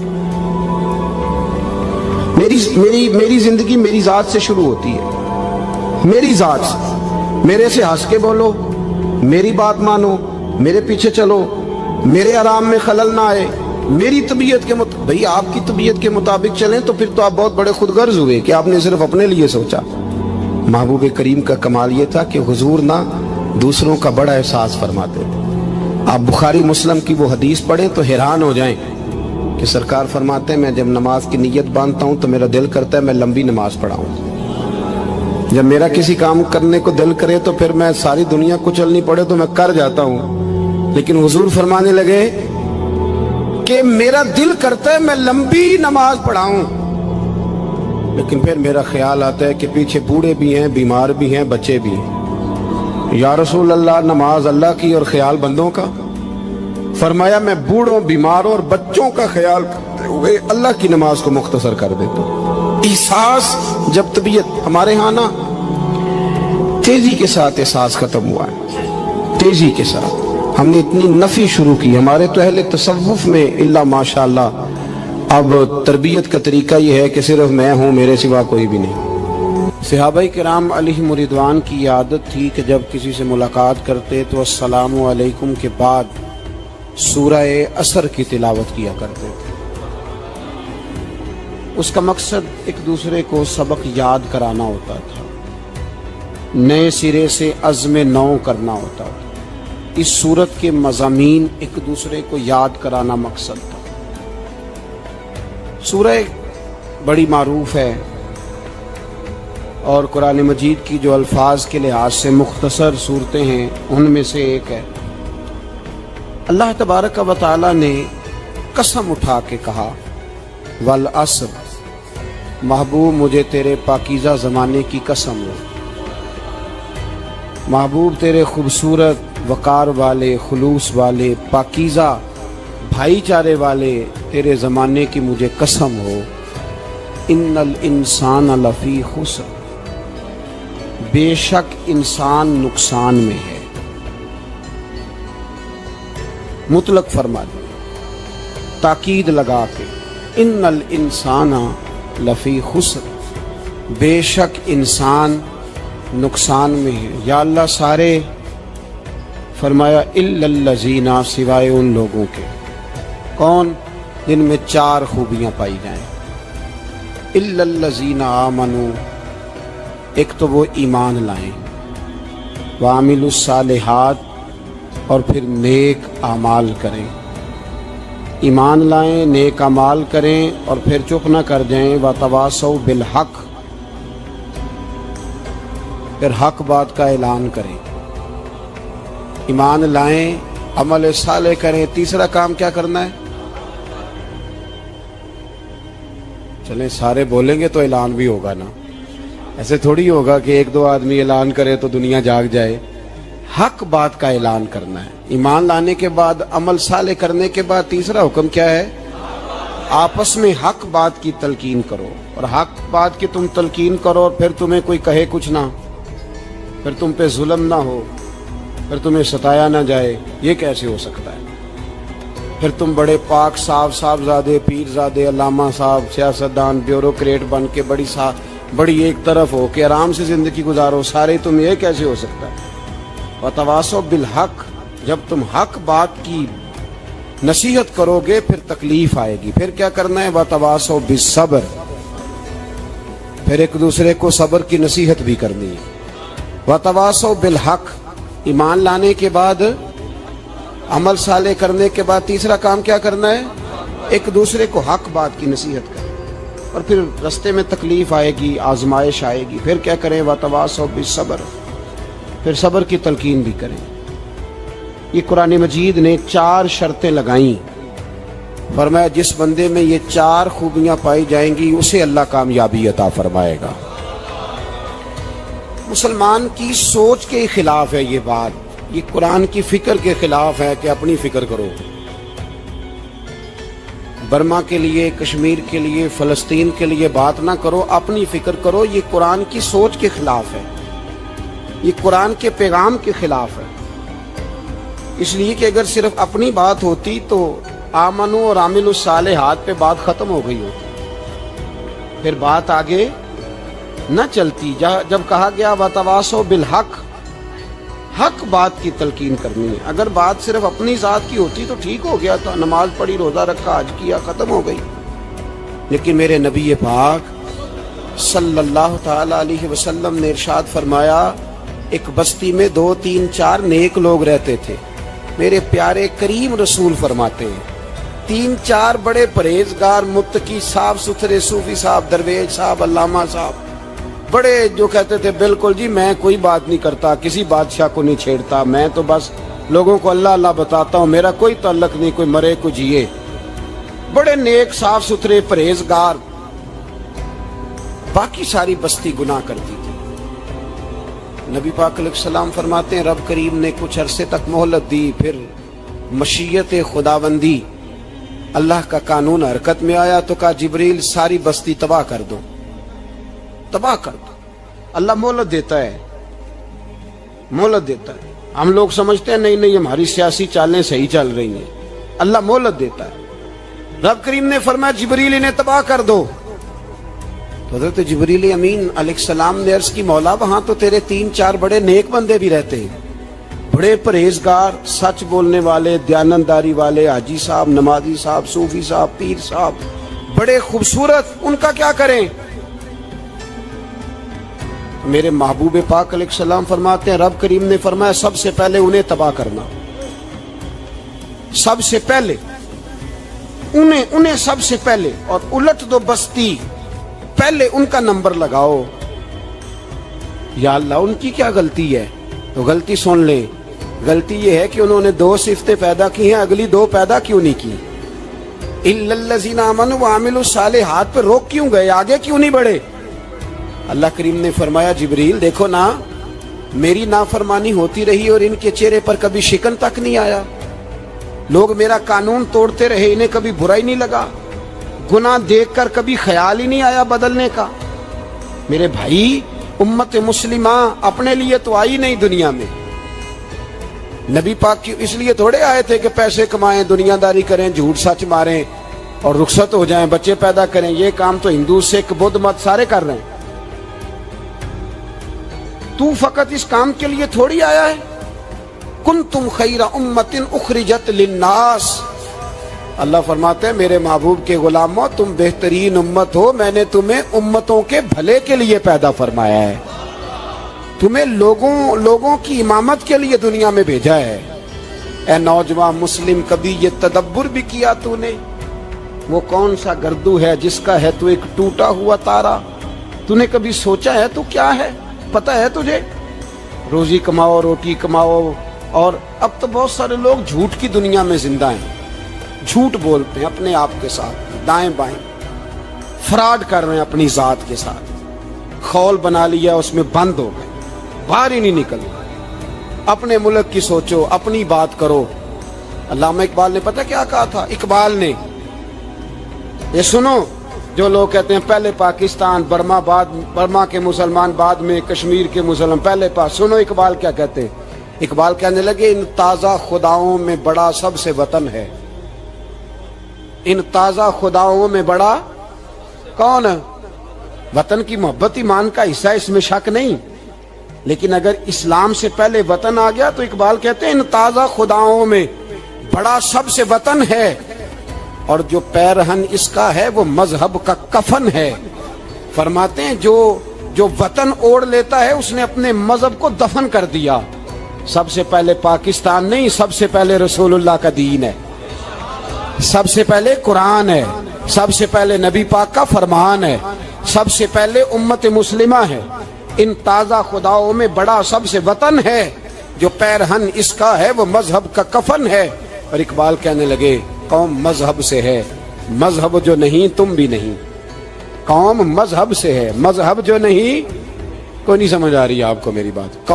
میری زندگی میری ذات سے شروع ہوتی ہے، میری ذات سے. میرے سے ہنس کے بولو، میری بات مانو، میرے پیچھے چلو، میرے آرام میں خلل نہ آئے، میری طبیعت کے مطابق. بھئی آپ کی طبیعت کے مطابق چلیں تو پھر تو آپ بہت بڑے خود غرض ہوئے کہ آپ نے صرف اپنے لیے سوچا. محبوب کریم کا کمال یہ تھا کہ حضور نہ دوسروں کا بڑا احساس فرماتے تھے. آپ بخاری مسلم کی وہ حدیث پڑھیں تو حیران ہو جائیں کہ سرکار فرماتے ہیں میں جب نماز کی نیت باندھتا ہوں تو میرا دل کرتا ہے میں لمبی نماز پڑھاؤں. جب میرا کسی کام کرنے کو دل کرے تو پھر میں ساری دنیا کو چلنی پڑے تو میں کر جاتا ہوں. لیکن حضور فرمانے لگے کہ میرا دل کرتا ہے میں لمبی نماز پڑھاؤں، لیکن پھر میرا خیال آتا ہے کہ پیچھے بوڑھے بھی ہیں، بیمار بھی ہیں، بچے بھی ہیں. یا رسول اللہ نماز اللہ کی اور خیال بندوں کا. فرمایا میں بوڑھوں، بیماروں اور بچوں کا خیال کرتے ہوئے اللہ کی نماز کو مختصر کر دیتا ہوں. احساس جب طبیعت ہمارے ہاں نا تیزی کے ساتھ احساس ختم ہوا ہے، تیزی کے ساتھ ہم نے اتنی نفی شروع کی. ہمارے تو اہل تصوف میں اللہ ماشاءاللہ اب تربیت کا طریقہ یہ ہے کہ صرف میں ہوں، میرے سوا کوئی بھی نہیں. صحابہ کرام علیہم رضوان کی عادت تھی کہ جب کسی سے ملاقات کرتے تو السلام علیکم کے بعد سورہ عصر کی تلاوت کیا کرتے تھے. اس کا مقصد ایک دوسرے کو سبق یاد کرانا ہوتا تھا. نئے سرے سے عزم نو کرنا ہوتا تھا. اس صورت کے مضامین ایک دوسرے کو یاد کرانا مقصد تھا. سورہ بڑی معروف ہے اور قرآن مجید کی جو الفاظ کے لحاظ سے مختصر صورتیں ہیں ان میں سے ایک ہے. اللہ تبارک و تعالی نے قسم اٹھا کے کہا والعصر، محبوب مجھے تیرے پاکیزہ زمانے کی قسم ہو. محبوب تیرے خوبصورت وقار والے، خلوص والے، پاکیزہ بھائی چارے والے تیرے زمانے کی مجھے قسم ہو. ان الانسان لفی خسر، بے شک انسان نقصان میں ہے. مطلق فرما دیا، تاکید لگا کے، ان الانسان لفی خسر، بے شک انسان نقصان میں ہے. یا اللہ سارے، فرمایا الا الذین، سوائے ان لوگوں کے. کون؟ جن میں چار خوبیاں پائی جائیں. الا الذین آمنوا، ایک تو وہ ایمان لائیں، وعملوا الصالحات، اور پھر نیک اعمال کریں. ایمان لائیں، نیک اعمال کریں اور پھر چپ نہ کر جائیں. وتواصوا بالحق، پھر حق بات کا اعلان کریں. ایمان لائیں، عمل صالح کریں. تیسرا کام کیا کرنا ہے؟ چلیں سارے بولیں گے تو اعلان بھی ہوگا نا. ایسے تھوڑی ہوگا کہ ایک دو آدمی اعلان کرے تو دنیا جاگ جائے. حق بات کا اعلان کرنا ہے. ایمان لانے کے بعد، عمل صالح کرنے کے بعد تیسرا حکم کیا ہے؟ آپس میں حق بات کی تلقین کرو. اور حق بات کی تم تلقین کرو اور پھر تمہیں کوئی کہے کچھ نہ، پھر تم پہ ظلم نہ ہو، پھر تمہیں ستایا نہ جائے. یہ کیسے ہو سکتا ہے؟ پھر تم بڑے پاک صاحبزادے، پیرزادے، علامہ صاحب، سیاستدان، بیوروکریٹ بن کے بڑی ایک طرف ہو کے آرام سے زندگی گزارو سارے. تم یہ کیسے ہو سکتا ہے؟ وتواصوا بالحق، جب تم حق بات کی نصیحت کرو گے پھر تکلیف آئے گی. پھر کیا کرنا ہے؟ وتواصوا بالصبر، پھر ایک دوسرے کو صبر کی نصیحت بھی کرنی ہے. وتواصوا بالحق، ایمان لانے کے بعد، عمل صالح کرنے کے بعد تیسرا کام کیا کرنا ہے؟ ایک دوسرے کو حق بات کی نصیحت کریں. اور پھر رستے میں تکلیف آئے گی، آزمائش آئے گی، پھر کیا کریں؟ وتواصوا بالصبر، پھر صبر کی تلقین بھی کریں. یہ قرآن مجید نے 4 شرطیں لگائیں. فرمایا جس بندے میں یہ 4 خوبیاں پائی جائیں گی اسے اللہ کامیابی عطا فرمائے گا. مسلمان کی سوچ کے خلاف ہے یہ بات. یہ قرآن کی فکر کے خلاف ہے کہ اپنی فکر کرو. برما کے لیے، کشمیر کے لیے، فلسطین کے لیے بات نہ کرو، اپنی فکر کرو. یہ قرآن کی سوچ کے خلاف ہے، یہ قرآن کے پیغام کے خلاف ہے. اس لیے کہ اگر صرف اپنی بات ہوتی تو آمنو اور عاملوا الصالحات پہ بات ختم ہو گئی ہوتی، پھر بات آگے نہ چلتی. جب کہا گیا وتواصوا بالحق، حق بات کی تلقین کرنی ہے. اگر بات صرف اپنی ذات کی ہوتی تو ٹھیک ہو گیا تھا، نماز پڑھی، روزہ رکھا، حج کیا، ختم ہو گئی. لیکن میرے نبی پاک صلی اللہ تعالی علیہ وسلم نے ارشاد فرمایا، ایک بستی میں 2 3 4 نیک لوگ رہتے تھے. میرے پیارے کریم رسول فرماتے ہیں 3 4 بڑے پرہیزگار، متقی، صاف ستھرے صوفی صاحب، درویش صاحب، علامہ صاحب، بڑے جو کہتے تھے بالکل جی میں کوئی بات نہیں کرتا، کسی بادشاہ کو نہیں چھیڑتا، میں تو بس لوگوں کو اللہ اللہ بتاتا ہوں، میرا کوئی تعلق نہیں، کوئی مرے کوئی جیے. بڑے نیک، صاف ستھرے، پرہیزگار. باقی ساری بستی گناہ کرتی تھی. نبی پاک علیہ السلام فرماتے ہیں رب کریم نے کچھ عرصے تک مہلت دی، پھر مشیت خداوندی، اللہ کا قانون حرکت میں آیا تو کہا جبریل ساری بستی تباہ کر دو، تباہ کر دو. اللہ مہلت دیتا ہے، مہلت دیتا ہے. ہم لوگ سمجھتے ہیں نہیں ہماری سیاسی چالیں صحیح چل رہی ہیں. اللہ مہلت دیتا ہے. رب کریم نے فرمایا جبریل انہیں تباہ کر دو. تو حضرت جبریل امین علیہ السلام نے عرض کی مولا وہاں تو تیرے 3 4 بڑے نیک بندے بھی رہتے ہیں، بڑے پرہیزگار، سچ بولنے والے، دیانتداری والے، حاجی صاحب، نمازی صاحب، صوفی صاحب، پیر صاحب، بڑے خوبصورت، ان کا کیا کریں؟ میرے محبوب پاک علیہ السلام فرماتے ہیں رب کریم نے فرمایا سب سے پہلے انہیں تباہ کرنا، سب سے پہلے انہیں سب سے پہلے، اور الٹ دو بستی، پہلے ان کا نمبر لگاؤ۔ یا اللہ ان کی کیا غلطی ہے؟ تو غلطی سن لے، غلطی یہ ہے کہ انہوں نے 2 صفتیں پیدا کی ہیں، اگلی 2 پیدا کیوں نہیں کی؟ اِلَّا الَّذِينَ آمَنُوا وَعَمِلُوا الصَّالِحَاتِ پہ روک کیوں گئے، آگے کیوں نہیں بڑھے؟ اللہ کریم نے فرمایا جبریل دیکھو نا، میری نافرمانی ہوتی رہی اور ان کے چہرے پر کبھی شکن تک نہیں آیا، لوگ میرا قانون توڑتے رہے، انہیں کبھی برا ہی نہیں لگا، گناہ دیکھ کر کبھی خیال ہی نہیں آیا بدلنے کا۔ میرے بھائی امت مسلمہ اپنے لیے تو آئی نہیں دنیا میں، نبی پاک کی اس لیے تھوڑے آئے تھے کہ پیسے کمائیں، دنیا داری کریں، جھوٹ سچ ماریں اور رخصت ہو جائیں، بچے پیدا کریں۔ یہ کام تو ہندو سکھ بدھ مت سارے کر رہے ہیں، تو فقط اس کام کے لیے تھوڑی آیا ہے۔ کنتم خیر امت اخرجت للناس، اللہ فرماتے ہیں میرے محبوب کے غلاموں تم بہترین امت ہو، میں نے تمہیں امتوں کے بھلے کے لیے پیدا فرمایا ہے، تمہیں لوگوں کی امامت کے لیے دنیا میں بھیجا ہے۔ اے نوجوان مسلم، کبھی یہ تدبر بھی کیا تو نے؟ وہ کون سا گردو ہے جس کا ہے تو ایک ٹوٹا ہوا تارا؟ تو نے کبھی سوچا ہے تو کیا ہے؟ پتہ ہے تجھے؟ روزی کماؤ، روٹی کماؤ، اور اب تو بہت سارے لوگ جھوٹ کی دنیا میں زندہ ہیں، جھوٹ بولتے ہیں اپنے آپ کے ساتھ، دائیں بائیں فراڈ کر رہے ہیں اپنی ذات کے ساتھ، خول بنا لیا اس میں بند ہو گئے، باہر ہی نہیں نکل گئے۔ اپنے ملک کی سوچو، اپنی بات کرو۔ علامہ اقبال نے پتہ کیا کہا تھا؟ اقبال نے، یہ سنو جو لوگ کہتے ہیں پہلے پاکستان، برما کے مسلمان بعد میں کشمیر کے مسلمان پہلے سنو اقبال کیا کہتے ہیں۔ اقبال کہنے لگے ان تازہ خداؤں میں بڑا سب سے وطن ہے، ان تازہ خداؤں میں بڑا کون؟ وطن کی محبت ایمان کا حصہ، اس میں شک نہیں، لیکن اگر اسلام سے پہلے وطن آ گیا تو اقبال کہتے ہیں ان تازہ خداؤں میں بڑا سب سے وطن ہے، اور جو پیرہن اس کا ہے وہ مذہب کا کفن ہے۔ فرماتے ہیں جو وطن اوڑھ لیتا ہے اس نے اپنے مذہب کو دفن کر دیا۔ سب سے پہلے پاکستان نہیں، سب سے پہلے رسول اللہ کا دین ہے، سب سے پہلے قرآن ہے، سب سے پہلے نبی پاک کا فرمان ہے، سب سے پہلے امت مسلمہ ہے۔ ان تازہ خداؤں میں بڑا سب سے وطن ہے، جو پیرہن اس کا ہے وہ مذہب کا کفن ہے۔ اور اقبال کہنے لگے قوم مذہب سے ہے، مذہب جو نہیں تم بھی نہیں۔ قوم مذہب سے ہے، مذہب جو نہیں، کوئی نہیں سمجھ آ رہی ہے آپ کو میری بات؟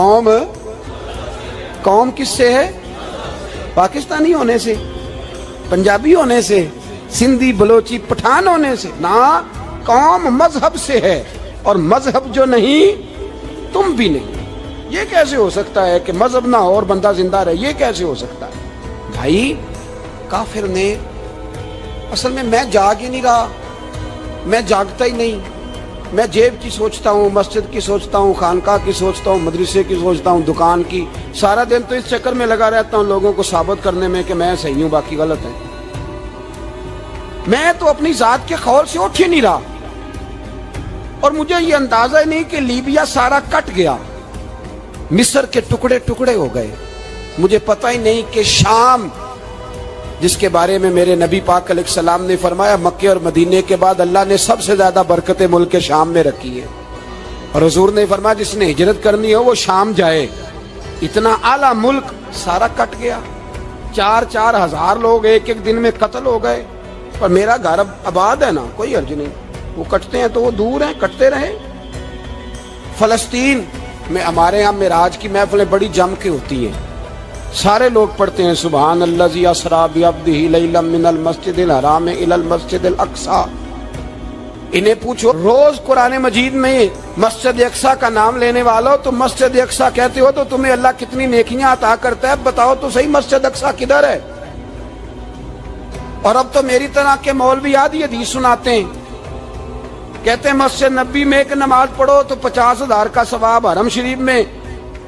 قوم کس سے ہے؟ پاکستانی ہونے سے، پنجابی ہونے سے، سندھی بلوچی پٹھان ہونے سے نہ، قوم مذہب سے ہے، اور مذہب جو نہیں تم بھی نہیں۔ یہ کیسے ہو سکتا ہے کہ مذہب نہ ہو اور بندہ زندہ رہے؟ یہ کیسے ہو سکتا ہے؟ بھائی کافر نے اصل میں جاگ ہی نہیں رہا، میں جاگتا ہی نہیں، میں جیب کی سوچتا ہوں، مسجد کی سوچتا ہوں، خانقاہ کی سوچتا ہوں، مدرسے کی سوچتا ہوں، دکان کی، سارا دن تو اس چکر میں لگا رہتا ہوں لوگوں کو ثابت کرنے میں کہ میں صحیح ہوں باقی غلط ہے۔ میں تو اپنی ذات کے خول سے اٹھ ہی نہیں رہا، اور مجھے یہ اندازہ ہی نہیں کہ لیبیا سارا کٹ گیا، مصر کے ٹکڑے ٹکڑے ہو گئے، مجھے پتہ ہی نہیں کہ شام، جس کے بارے میں میرے نبی پاک علیہ السلام نے فرمایا مکے اور مدینے کے بعد اللہ نے سب سے زیادہ برکتیں ملک شام میں رکھی ہے، اور حضور نے فرمایا جس نے ہجرت کرنی ہو وہ شام جائے۔ اتنا اعلیٰ ملک سارا کٹ گیا، 4 ہزار لوگ ایک دن میں قتل ہو گئے، اور میرا گھر آباد ہے نا، کوئی حرج نہیں، وہ کٹتے ہیں تو وہ دور ہیں، کٹتے رہے۔ فلسطین میں ہمارے ہاں معراج کی محفلیں بڑی جم کے ہوتی ہیں، سارے لوگ پڑھتے ہیں سبحان الذی اسری بعبدہ لیلا من المسجد الحرام الی المسجد الاقصی۔ انہیں پوچھو روز قرآن مجید میں مسجد اقصی کا نام لینے والوں، تو مسجد اقصی کہتے ہو تو تمہیں اللہ کتنی نیکیاں عطا کرتا ہے، بتاؤ تو صحیح مسجد اقصی کدھر ہے؟ اور اب تو میری طرح کے مولوی آدھی حدیث سناتے ہیں، کہتے ہیں مسجد نبی میں ایک نماز پڑھو تو 50,000 کا ثواب، حرم شریف میں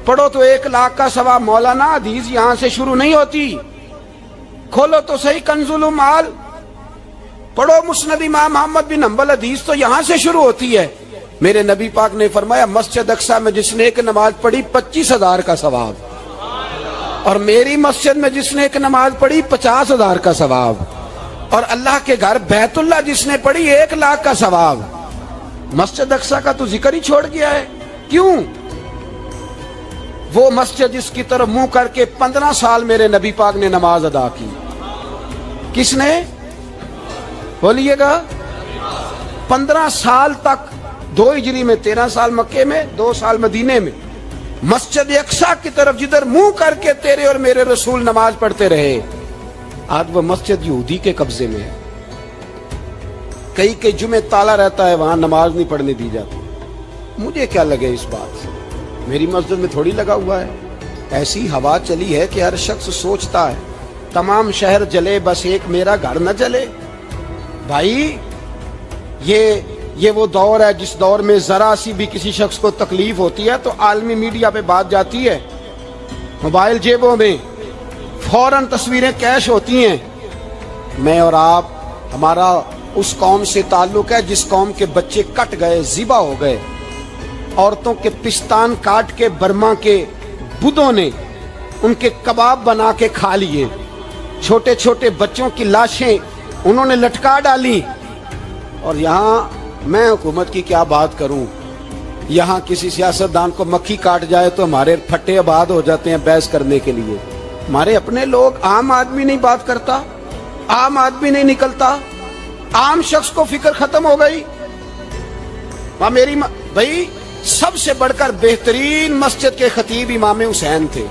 پڑھو تو 1,00,000 کا ثواب۔ مولانا حدیث یہاں سے شروع نہیں ہوتی، کھولو تو صحیح کنز المال، پڑھو مسند امام محمد بن حنبل، حدیث تو یہاں سے شروع ہوتی ہے۔ میرے نبی پاک نے فرمایا مسجد اقصی میں جس نے ایک نماز پڑھی 25,000 کا ثواب، اور میری مسجد میں جس نے ایک نماز پڑھی 50,000 کا ثواب، اور اللہ کے گھر بیت اللہ جس نے پڑھی 1,00,000 کا ثواب۔ مسجد اقصی کا تو ذکر ہی چھوڑ گیا ہے، کیوں؟ وہ مسجد جس کی طرف منہ کر کے 15 سال میرے نبی پاک نے نماز ادا کی، کس نے؟ بولیے گا 15 سال تک، 2 ہجری میں 13 سال مکے میں، 2 سال مدینے میں، مسجد اقصی کی طرف جدھر منہ کر کے تیرے اور میرے رسول نماز پڑھتے رہے۔ آج وہ مسجد یہودی کے قبضے میں ہے، کئی کئی جمعے تالا رہتا ہے، وہاں نماز نہیں پڑھنے دی جاتی۔ مجھے کیا لگے اس بات سے، میری مسجد میں تھوڑی لگا ہوا ہے۔ ایسی ہوا چلی ہے کہ ہر شخص سوچتا ہے تمام شہر جلے بس ایک میرا گھر نہ جلے۔ بھائی یہ وہ دور ہے جس دور میں ذرا سی بھی کسی شخص کو تکلیف ہوتی ہے تو عالمی میڈیا پہ بات جاتی ہے، موبائل جیبوں میں فوراً تصویریں کیش ہوتی ہیں۔ میں اور آپ، ہمارا اس قوم سے تعلق ہے جس قوم کے بچے کٹ گئے، ذبح ہو گئے، عورتوں کے پستان کاٹ کے برما کے بدھوں نے ان کے کباب بنا کے کھا لیے، چھوٹے چھوٹے بچوں کی لاشیں انہوں نے لٹکا ڈالی۔ اور یہاں میں حکومت کی کیا بات کروں، یہاں کسی سیاستدان کو مکھی کاٹ جائے تو ہمارے پھٹے آباد ہو جاتے ہیں بحث کرنے کے لیے۔ ہمارے اپنے لوگ، عام آدمی نہیں بات کرتا، عام آدمی نہیں نکلتا، عام شخص کو فکر ختم ہو گئی۔ میری بھائی سب سے بڑھ کر بہترین مسجد کے خطیب امام حسین تھے۔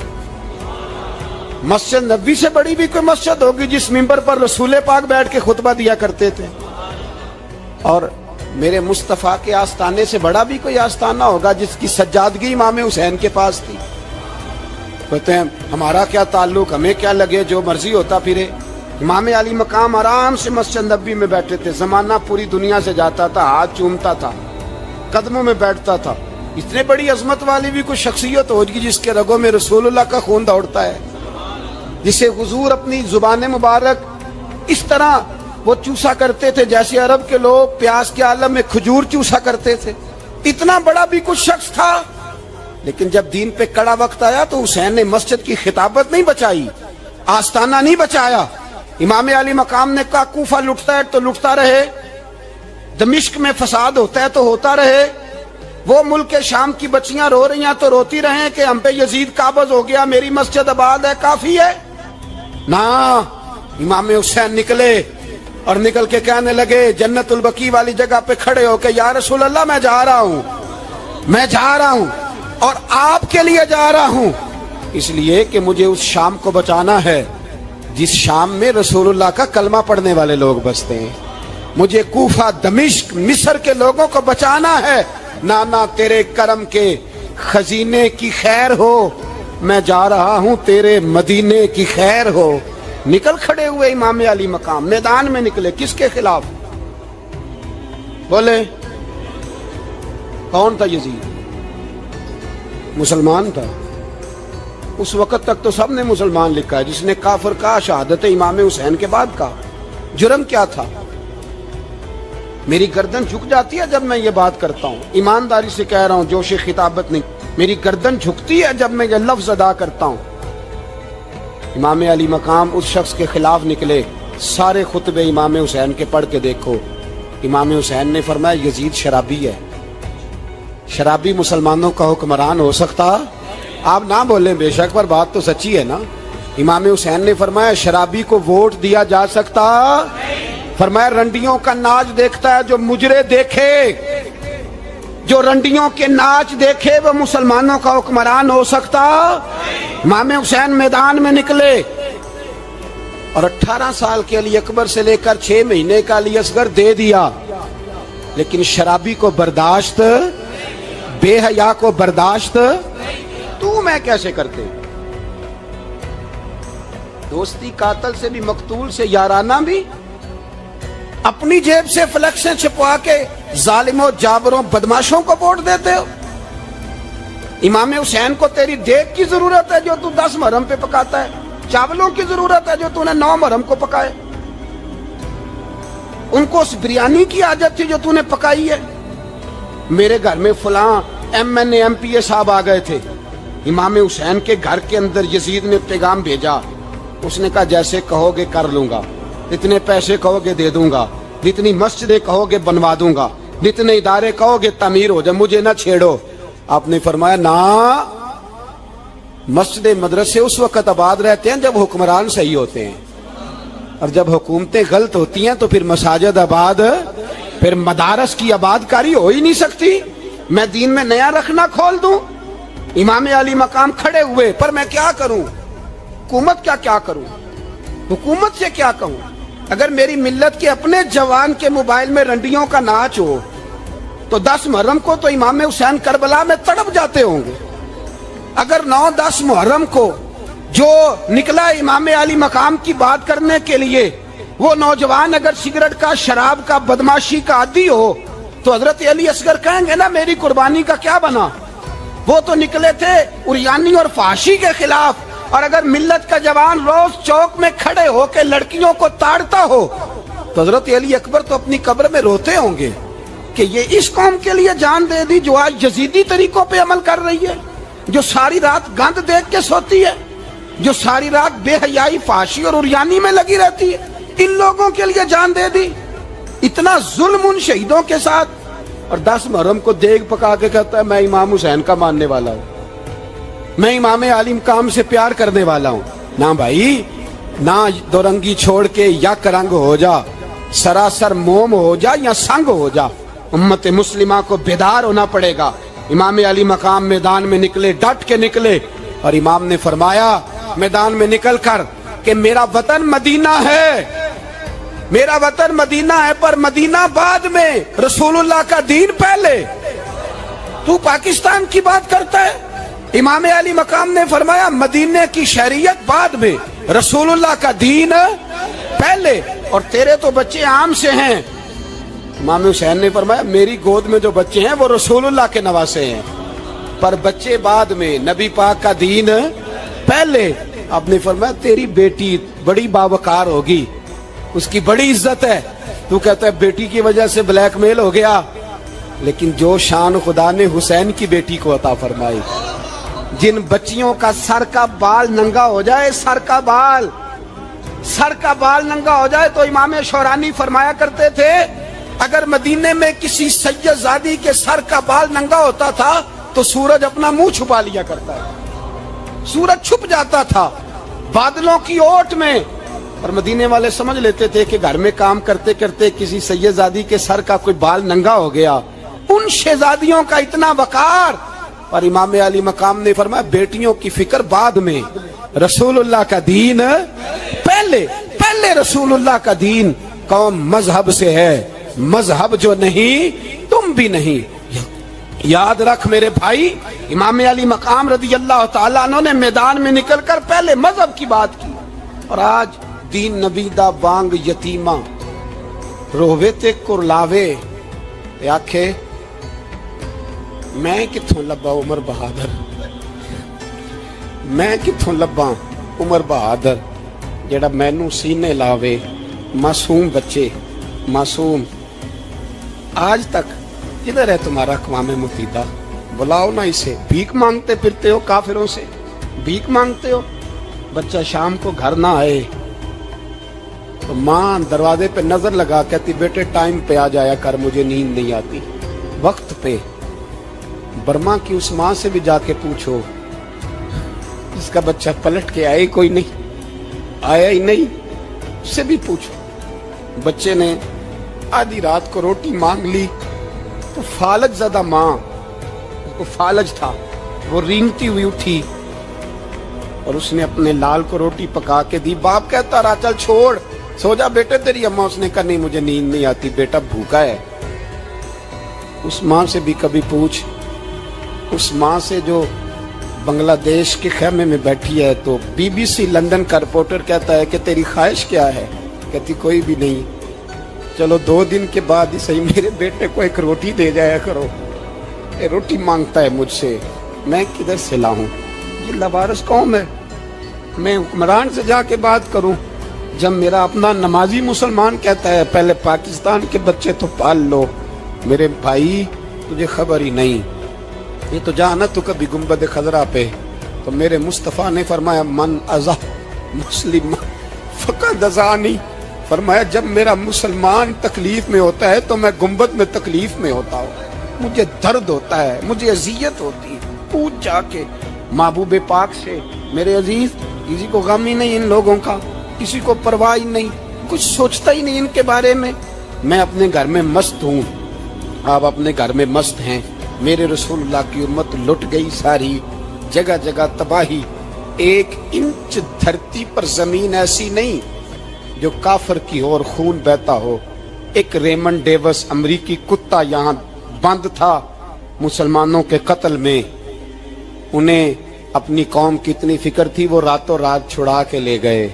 مسجد نبوی سے بڑی بھی کوئی مسجد ہوگی جس ممبر پر رسول پاک بیٹھ کے خطبہ دیا کرتے تھے، اور میرے مصطفیٰ کے آستانے سے بڑا بھی کوئی آستانہ ہوگا جس کی سجادگی امام حسین کے پاس تھی۔ کہتے ہیں ہمارا کیا تعلق، ہمیں کیا لگے، جو مرضی ہوتا پھرے۔ امام علی مقام آرام سے مسجد نبوی میں بیٹھے تھے، زمانہ پوری دنیا سے جاتا تھا، ہاتھ چومتا تھا، قدموں میں بیٹھتا تھا۔ اتنے بڑی عظمت والی بھی کوئی شخصیت ہوگی جس کے رگوں میں رسول اللہ کا خون دوڑتا ہے، جسے حضور اپنی زبان مبارک اس طرح وہ چوسا کرتے تھے جیسے عرب کے لوگ پیاس کے عالم میں کھجور چوسا کرتے تھے۔ اتنا بڑا بھی کچھ شخص تھا، لیکن جب دین پہ کڑا وقت آیا تو حسین نے مسجد کی خطابت نہیں بچائی، آستانہ نہیں بچایا۔ امام علی مقام نے کہا کوفہ لٹتا ہے تو لٹتا رہے، دمشق میں فساد ہوتا ہے تو ہوتا رہے، وہ ملک شام کی بچیاں رو رہی ہیں تو روتی رہیں کہ ہم پہ یزید قابض ہو گیا، میری مسجد آباد ہے، کافی ہے۔ نا، امام حسین نکلے اور نکل کے کہنے لگے جنت البقیع والی جگہ پہ کھڑے ہو کہ یا رسول اللہ میں جا رہا ہوں، میں جا رہا ہوں، اور آپ کے لیے جا رہا ہوں، اس لیے کہ مجھے اس شام کو بچانا ہے جس شام میں رسول اللہ کا کلمہ پڑھنے والے لوگ بستے ہیں۔ مجھے کوفہ، دمشق، مصر کے لوگوں کو بچانا ہے۔ نانا تیرے کرم کے خزینے کی خیر ہو، میں جا رہا ہوں تیرے مدینے کی خیر ہو۔ نکل کھڑے ہوئے امام علی مقام، میدان میں نکلے، کس کے خلاف؟ بولے کون تھا یزید؟ مسلمان تھا۔ اس وقت تک تو سب نے مسلمان لکھا ہے، جس نے کافر کہا شہادت امام حسین کے بعد کہا۔ جرم کیا تھا؟ میری گردن جھک جاتی ہے جب میں یہ بات کرتا ہوں، ایمانداری سے کہہ رہا ہوں، جوش خطابت نہیں، میری گردن جھکتی ہے جب میں یہ لفظ ادا کرتا ہوں۔ امام علی مقام اس شخص کے خلاف نکلے، سارے خطبے امام حسین کے پڑھ کے دیکھو۔ امام حسین نے فرمایا یزید شرابی ہے، شرابی مسلمانوں کا حکمران ہو سکتا؟ آپ نہ بولیں بے شک، پر بات تو سچی ہے نا۔ امام حسین نے فرمایا شرابی کو ووٹ دیا جا سکتا؟ فرمایا رنڈیوں کا ناچ دیکھتا ہے جو مجرے دیکھے، جو رنڈیوں کے ناچ دیکھے وہ مسلمانوں کا حکمران ہو سکتا؟ امام حسین میدان میں نکلے اور 18 سال کے علی اکبر سے لے کر 6 مہینے کا علی اصغر دے دیا، لیکن شرابی کو برداشت، بے حیا کو برداشت تو میں کیسے کرتے؟ دوستی قاتل سے بھی، مقتول سے یارانہ بھی، اپنی جیب سے فلیکسیں چھپوا کے ظالموں، جابروں، بدماشوں کو ووٹ دیتے ہو۔ امام حسین کو تیری دیگ کی ضرورت ہے جو تو 10 محرم پہ پکاتا ہے، چاولوں کی ضرورت ہے جو تو نے 9 محرم کو پکائے، ان کو اس بریانی کی عادت تھی جو تو نے پکائی ہے۔ میرے گھر میں فلاں MNA MPA صاحب آ گئے تھے. امام حسین کے گھر کے اندر یزید نے پیغام بھیجا. اس نے کہا جیسے کہو گے کر لوں گا, جتنے پیسے کہو گے دے دوں گا, جتنی مسجدیں کہو گے بنوا دوں گا, جتنے ادارے کہو گے تعمیر ہو جائے, مجھے نہ چھیڑو. آپ نے فرمایا نا, مسجد مدرسے اس وقت آباد رہتے ہیں جب حکمران صحیح ہوتے ہیں, اور جب حکومتیں غلط ہوتی ہیں تو پھر مساجد آباد, پھر مدارس کی آباد کاری ہو ہی نہیں سکتی. میں دین میں نیا رکھنا کھول دوں. امام علی مقام کھڑے ہوئے, پر میں کیا کروں, حکومت کیا کروں, حکومت سے کیا کہوں. اگر میری ملت کے اپنے جوان کے موبائل میں رنڈیوں کا ناچ ہو تو 10 محرم کو تو امام حسین کربلا میں تڑپ جاتے ہوں گے. اگر 9-10 محرم کو جو نکلا امام علی مقام کی بات کرنے کے لیے, وہ نوجوان اگر سگریٹ کا, شراب کا, بدماشی کا عادی ہو تو حضرت علی اصغر کہیں گے نا میری قربانی کا کیا بنا. وہ تو نکلے تھے عریانی اور فحاشی کے خلاف. اور اگر ملت کا جوان روز چوک میں کھڑے ہو کے لڑکیوں کو تاڑتا ہو تو حضرت علی اکبر تو اپنی قبر میں روتے ہوں گے کہ یہ اس قوم کے لیے جان دے دی جو آج یزیدی طریقوں پہ عمل کر رہی ہے, جو ساری رات گند دیکھ کے سوتی ہے, جو ساری رات بے حیائی, فحاشی اور عریانی میں لگی رہتی ہے. ان لوگوں کے لیے جان دے دی. اتنا ظلم ان شہیدوں کے ساتھ. اور 10 محرم کو دیگ پکا کے کہتا ہے میں امام حسین کا ماننے والا ہوں, میں امام علی مقام سے پیار کرنے والا ہوں. نہ بھائی, نہ دو رنگی چھوڑ کے یک رنگ ہو جا, سراسر موم ہو جا یا سنگ ہو جا. امت مسلمہ کو بیدار ہونا پڑے گا. امام علی مقام میدان میں نکلے, ڈٹ کے نکلے, اور امام نے فرمایا میدان میں نکل کر کہ میرا وطن مدینہ ہے, میرا وطن مدینہ ہے, پر مدینہ بعد میں, رسول اللہ کا دین پہلے. تو پاکستان کی بات کرتا ہے. امام علی مقام نے فرمایا مدینے کی شہریت بعد میں, رسول اللہ کا دین پہلے. اور تیرے تو بچے عام سے ہیں. امام حسین نے فرمایا میری گود میں جو بچے ہیں وہ رسول اللہ کے نواسے ہیں, پر بچے بعد میں, نبی پاک کا دین پہلے. آپ نے فرمایا تیری بیٹی بڑی باوقار ہوگی, اس کی بڑی عزت ہے. تو کہتا ہے بیٹی کی وجہ سے بلیک میل ہو گیا, لیکن جو شان خدا نے حسین کی بیٹی کو عطا فرمائی, جن بچیوں کا سر کا بال ننگا ہو جائے, سر کا بال ننگا ہو جائے, تو امام شورانی فرمایا کرتے تھے اگر مدینے میں کسی سید زادی کے سر کا بال ننگا ہوتا تھا تو سورج اپنا منہ چھپا لیا کرتا ہے, سورج چھپ جاتا تھا بادلوں کی اوٹ میں. اور مدینے والے سمجھ لیتے تھے کہ گھر میں کام کرتے کرتے کسی سید زادی کے سر کا کوئی بال ننگا ہو گیا. ان شہزادیوں کا اتنا وقار. اور امام علی مقام نے فرمایا بیٹیوں کی فکر بعد میں, رسول اللہ کا دین پہلے. پہلے رسول اللہ کا دین. قوم مذہب سے ہے, مذہب جو نہیں تم بھی نہیں. یاد رکھ میرے بھائی, امام علی مقام رضی اللہ تعالیٰ عنہ نے میدان میں نکل کر پہلے مذہب کی بات کی. اور آج دین نبی دا بانگ یتیمہ رووے تے کرلاوے تے آکھے میں کتھوں لبا عمر بہادر, میں کتھوں لبا عمر بہادر جڑا مینوں سینے لاوے. معصوم بچے, معصوم. آج تک کدھر ہے تمہارا اقوام متحدہ؟ بلاؤ نا اسے. بھیک مانگتے پھرتے ہو, کافروں سے بھیک مانگتے ہو. بچہ شام کو گھر نہ آئے تو ماں دروازے پہ نظر لگا کہتی بیٹے ٹائم پہ آ جایا کر, مجھے نیند نہیں آتی, وقت پہ. برما کی اس ماں سے بھی جا کے پوچھو جس کا بچہ پلٹ کے آئے کوئی نہیں, آیا ہی نہیں, اس سے بھی پوچھو. بچے نے آدھی رات کو روٹی مانگ لی تو فالج زدہ ماں, وہ فالج تھا, وہ رینگتی ہوئی اٹھی اور اس نے اپنے لال کو روٹی پکا کے دی. باپ کہتا رہا چل چھوڑ, سو جا بیٹے تیری اماں. اس نے کہا نہیں مجھے نیند نہیں آتی, بیٹا بھوکا ہے. اس ماں سے بھی کبھی پوچھ, اس ماں سے جو بنگلہ دیش کے خیمے میں بیٹھی ہے تو BBC لندن کا رپورٹر کہتا ہے کہ تیری خواہش کیا ہے؟ کہتی کوئی بھی نہیں, چلو 2 دن کے بعد ہی صحیح میرے بیٹے کو ایک روٹی دے جایا کرو, یہ روٹی مانگتا ہے مجھ سے, میں کدھر سے لاؤں؟ یہ لوارث قوم ہے. میں حکمران سے جا کے بات کروں جب میرا اپنا نمازی مسلمان کہتا ہے پہلے پاکستان کے بچے تو پال لو. میرے بھائی तुझे खबर ही नहीं, ये तो जा न तू कभी गुंबद खजरा पे। तो मेरे मुस्तफ़ा ने फरमाया मन अज़ा मुस्लिम फ़क़द अज़ानी, फरमाया जब मेरा मुसलमान तकलीफ में होता है तो मैं गुंबद में तकलीफ में होता हूँ, मुझे दर्द होता है, मुझे अजियत होती है। पूछ जाके महबूब पाक से, मेरे अजीज किसी को गम ही नहीं इन लोगों का, किसी को परवाह ही नहीं, कुछ सोचता ही नहीं इनके बारे में। मैं अपने घर में मस्त हूँ, आप अपने घर में मस्त हैं। मेरे रसूलुल्लाह की उम्मत लुट गई सारी, जगह जगह तबाही। 1 इंच धरती पर जमीन ऐसी नहीं जो काफर की हो और खून बहता हो। एक रेमंड डेविस अमरीकी कुत्ता यहाँ बंद था मुसलमानों के कत्ल में, उन्हें अपनी कौम की इतनी फिक्र थी, वो रातों रात छुड़ा के ले गए।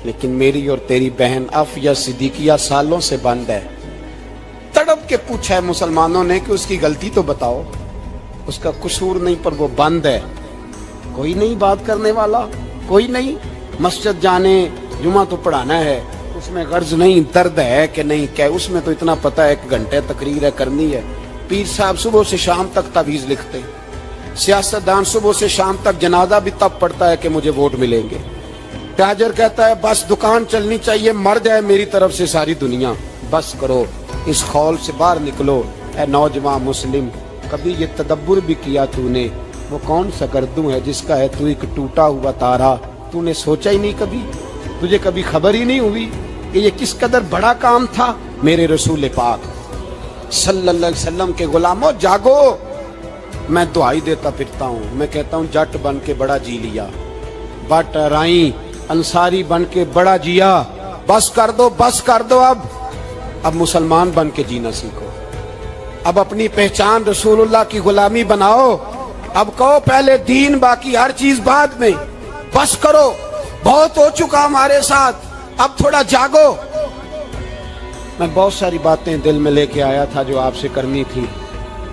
लेकिन मेरी और तेरी बहन आफिया सिद्दीकिया सालों से बंद है। तड़प के पूछा है मुसलमानों ने कि उसकी गलती तो बताओ, उसका कसूर नहीं पर वो बंद है। कोई नहीं बात करने वाला, कोई नहीं। मस्जिद जाने, जुमा तो पढ़ाना है, उसमें गर्ज नहीं, दर्द है कि नहीं क्या, उसमें तो इतना पता है 1 घंटे तकरीर है करनी है। पीर साहब सुबह से शाम तक तावीज लिखते, सियासतदान सुबह से शाम तक जनाजा भी तब पड़ता है कि मुझे वोट मिलेंगे। ताजर कहता है बस दुकान चलनी चाहिए, मर जाए मेरी तरफ से सारी दुनिया, बस करो, इस खौल से बाहर निकलो। ए नौजवान मुस्लिम, कभी ये तदब्बुर भी किया तूने, वो कौन सा गर्दू है जिसका है तू एक टूटा हुआ तारा। तूने सोचा ही नहीं कभी, तुझे कभी खबर ही नहीं हुई कि ये किस कदर बड़ा काम था। मेरे रसूल पाक सल्लल्लाहु अलैहि वसल्लम के गुलामों जागो। मैं दुआई देता फिरता हूँ, मैं कहता हूँ जट बन के बड़ा जी लिया, बट राई अंसारी बन के बड़ा जिया, बस कर दो, बस कर दो। अब मुसलमान बन के जीना सीखो, अब अपनी पहचान रसूलुल्लाह की गुलामी बनाओ। अब कहो पहले दीन, बाकी हर चीज बाद में, बस करो, बहुत हो चुका हमारे साथ, अब थोड़ा जागो। मैं बहुत सारी बातें दिल में लेके आया था जो आपसे करनी थी,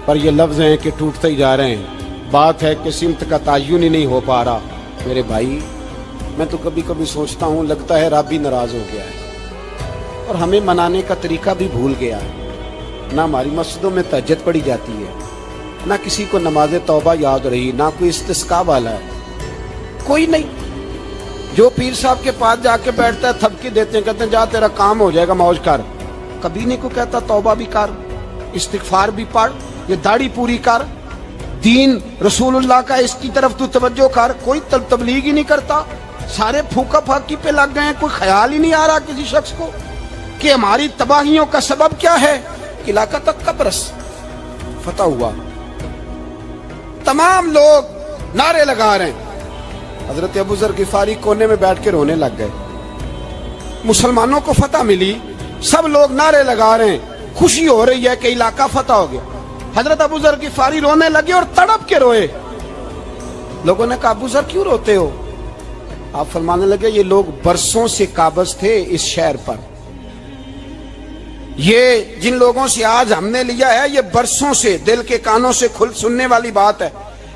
पर ये लफ्ज हैं कि टूटते ही जा रहे हैं। बात है कि सिमत का तायुन ही नहीं हो पा रहा। मेरे भाई, मैं तो कभी कभी सोचता हूँ लगता है रब भी नाराज हो गया है और हमें मनाने का तरीका भी भूल गया है। ना हमारी मस्जिदों में तहज्जुद पढ़ी जाती है, ना किसी को नमाज तौबा याद रही, ना कोई इस्तिस्का वाला है, कोई नहीं। जो पीर साहब के पास जाके बैठता है थपकी देते हैं, कहते हैं जा तेरा काम हो जाएगा, मौज कर। कभी नहीं को कहता तौबा भी कर, इस्तिगफार भी पढ़, ये दाढ़ी पूरी कर, दीन रसूलुल्लाह का इसकी तरफ तू तवज्जो कर। कोई तबलीग ही नहीं करता, सारे फूका फाकी पे लग गए हैं। कोई ख्याल ही नहीं आ रहा किसी शख्स को कि हमारी तबाहियों का सबब क्या है। इलाका तक का बरस फतह हुआ, तमाम लोग नारे लगा रहे हैं। हजरत अबू ज़र गिफारी कोने में बैठ के रोने लग गए। मुसलमानों को फतह मिली, सब लोग नारे लगा रहे हैं, खुशी हो रही है कि इलाका फतह हो गया। हजरत अबू ज़र गिफारी रोने लगे और तड़प के रोए। लोगों ने कहा अबू ज़र क्यों रोते हो? आप फरमाने लगे ये लोग बरसों से काबज थे इस शहर पर, ये जिन लोगों से आज हमने लिया है ये बरसों से, दिल के कानों से खुल सुनने वाली बात है।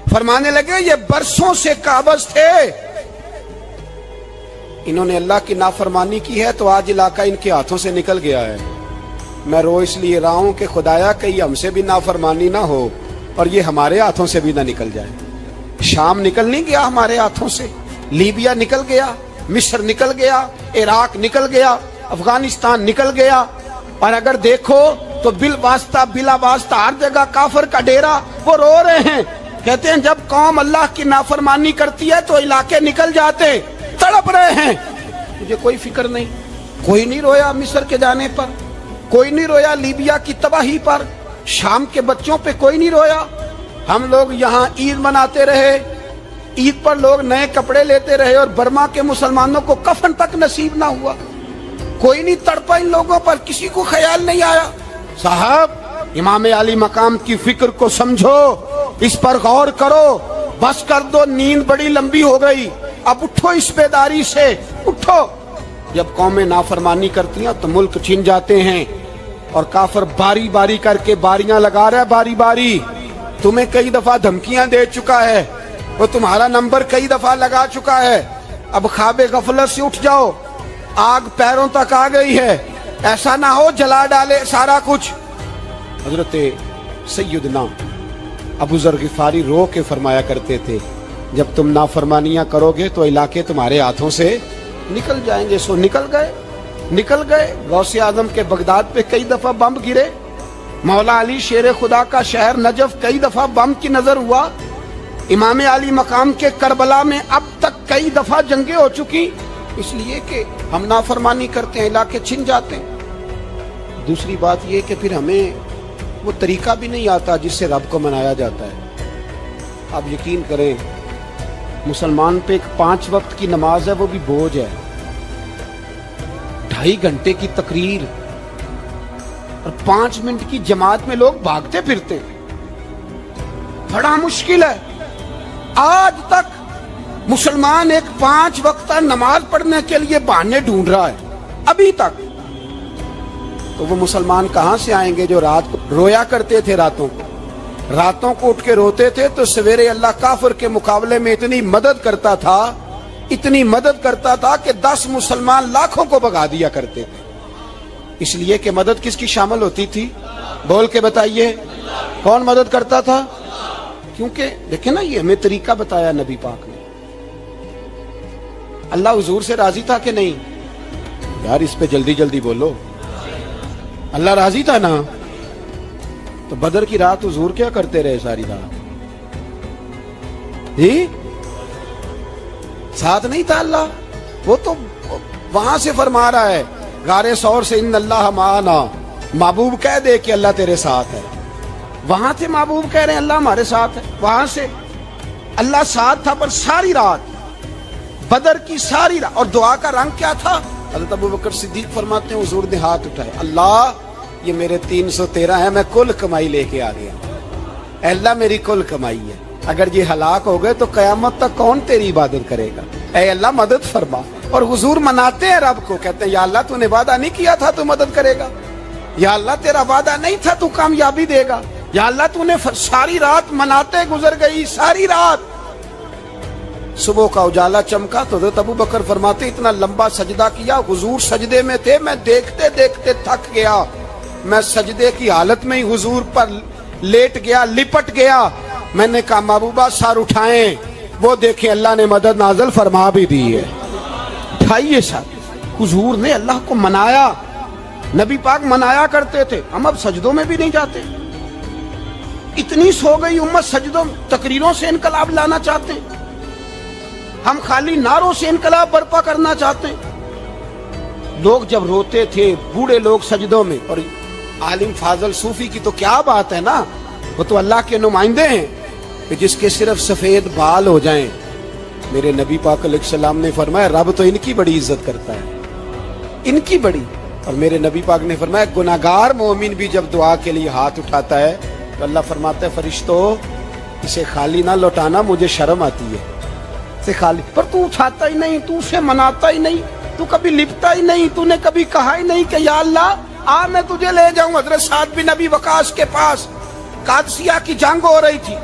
फरमाने लगे ये बरसों से काबज थे, इन्होंने अल्लाह की नाफरमानी की है तो आज इलाका इनके हाथों से निकल गया है। मैं रो इसलिए रहा हूं कि खुदाया कहीं हमसे भी नाफरमानी ना हो और ये हमारे हाथों से भी ना निकल जाए। शाम निकल नहीं गया हमारे हाथों से, लीबिया निकल गया, मिस्र निकल गया, इराक निकल गया, अफगानिस्तान निकल गया। और अगर देखो तो बिला वास्ता हर जगह काफर का डेरा, वो रो रहे हैं, कहते हैं जब कौम अल्लाह की नाफरमानी करती है तो इलाके निकल जाते, तड़प रहे हैं। मुझे कोई फिक्र नहीं, कोई नहीं रोया मिस्र के जाने पर, कोई नहीं रोया लीबिया की तबाही पर, शाम के बच्चों पे कोई नहीं रोया। हम लोग यहाँ ईद मनाते रहे, ईद पर लोग नए कपड़े लेते रहे और बर्मा के मुसलमानों को कफन तक नसीब ना हुआ। कोई नहीं तड़पा इन लोगों पर, किसी को ख्याल नहीं आया। साहब इमाम अली मकाम की फिक्र को समझो, इस पर गौर करो, बस कर दो, नींद बड़ी लंबी हो गई, अब उठो इस बेदारी से, उठो। जब कौमें नाफरमानी करती हैं तो मुल्क छिन जाते हैं और काफिर बारी बारी करके बारियां लगा रहा है, बारी बारी। तुम्हें कई दफा धमकियां दे चुका है, वो तुम्हारा नंबर कई दफा लगा चुका है। अब ख्वाबे गफलत से उठ जाओ, आग पैरों तक आ गई है, ऐसा ना हो जला डाले सारा कुछ। हजरत सैयदना अबू ज़र गिफारी रो के फरमाया करते थे, जब तुम नाफरमानियां करोगे तो इलाके तुम्हारे हाथों से निकल जाएंगे। सो निकल गए। गौसे आजम के बगदाद पे कई दफा बम गिरे, मौला अली शेर खुदा का शहर नजफ कई दफा बम की नजर हुआ, इमाम अली मकाम के करबला में अब तक कई दफा जंगें हो चुकी, इसलिए कि हम नाफरमानी करते हैं, इलाके छिन जाते हैं। दूसरी बात यह कि फिर हमें वो तरीका भी नहीं आता जिससे रब को मनाया जाता है। आप यकीन करें, मुसलमान पे एक 5 वक्त की नमाज है, वो भी बोझ है। 2.5 घंटे की तकरीर और 5 मिनट की जमात में लोग भागते फिरते हैं, बड़ा मुश्किल है। आज तक मुसलमान एक 5 वक्त नमाज पढ़ने के लिए बहाने ढूंढ रहा है, अभी तक। तो वो मुसलमान कहां से आएंगे जो रात को रोया करते थे, रातों को उठ के रोते थे, तो सवेरे अल्लाह काफिर के मुकाबले में इतनी मदद करता था कि 10 मुसलमान लाखों को भगा दिया करते थे। इसलिए कि मदद किसकी शामिल होती थी? बोल के बताइए, कौन मदद करता था? क्योंकि देखे ना, ये हमें तरीका बताया नबी पाक ने। अल्लाह हुजूर से राजी था कि नहीं? यार इस पे जल्दी जल्दी बोलो। अल्लाह राजी था ना? तो बदर की रात हुजूर क्या करते रहे सारी रात? जी साथ नहीं था अल्लाह? वो तो वहां से फरमा रहा है गारे सौर से, इन अल्लाह माना। महबूब कह दे कि अल्लाह तेरे साथ है। वहां थे महबूब कह रहे हैं अल्लाह हमारे साथ है, वहां से अल्लाह साथ था। पर सारी रात, बदर की सारी रात, और दुआ का रंग क्या था? हज़रत अबू बकर सिद्दीक फरमाते हैं हुजूर ने हाथ उठाए, अल्लाह ये मेरे 313 है, मैं कुल कमाई लेके आ गया। अल्लाह मेरी कुल कमाई है, अगर ये हलाक हो गए तो कयामत तक कौन तेरी इबादत करेगा? ऐ अल्लाह मदद फरमा। और हुजूर मनाते हैं रब को, कहते हैं या अल्लाह तूने वादा नहीं किया था तू मदद करेगा, या अल्लाह तेरा वादा नहीं था तू कामयाबी देगा, या अल्लाह तूने सारी रात मनाते गुजर गई, सारी रात। सुबह का उजाला चमका तो हज़रत अबू बकर फरमाते इतना लंबा सजदा किया, हुजूर सजदे में थे, मैं देखते देखते थक गया, मैं सजदे की हालत में ही हुजूर पर लेट गया, लिपट गया। मैंने कहा महबूबा सर उठाएं, वो देखे अल्लाह ने मदद नाज़िल फरमा भी दी है। उठाइए सर। हुजूर ने अल्लाह को मनाया, नबी पाक मनाया करते थे। हम अब सजदों में भी नहीं जाते, इतनी सो गई उम्मत, सजदों तकरीरों से इनकलाब लाना चाहते हैं, हम खाली नारों से इनकलाब बर्पा करना चाहते हैं। लोग जब रोते थे, बूढ़े लोग सजदों में, और आलिम फाजल सूफी की तो क्या बात है ना, वो तो अल्लाह के नुमाइंदे हैं कि जिसके सिर्फ सफेद बाल हो जाएं। मेरे नबी पाक अलैहिस्सलाम ने फरमाया रब तो इनकी बड़ी इज्जत करता है, इनकी बड़ी। और मेरे नबी पाक ने फरमाया गुनाहगार मोमिन भी जब दुआ के लिए हाथ उठाता है तो अल्लाह फरमाता है फरिश्तों इसे खाली ना लौटाना, मुझे शर्म आती है से खाली। पर तू उठाता ही नहीं, तू उसे मनाता ही नहीं, तू कभी लिपटा ही नहीं, तूने कभी कहा ही नहीं कि या अल्लाह आ मैं तुझे ले जाऊं हजरत साद बिन नबी वकास के पास। कादसिया की जंग हो रही थी,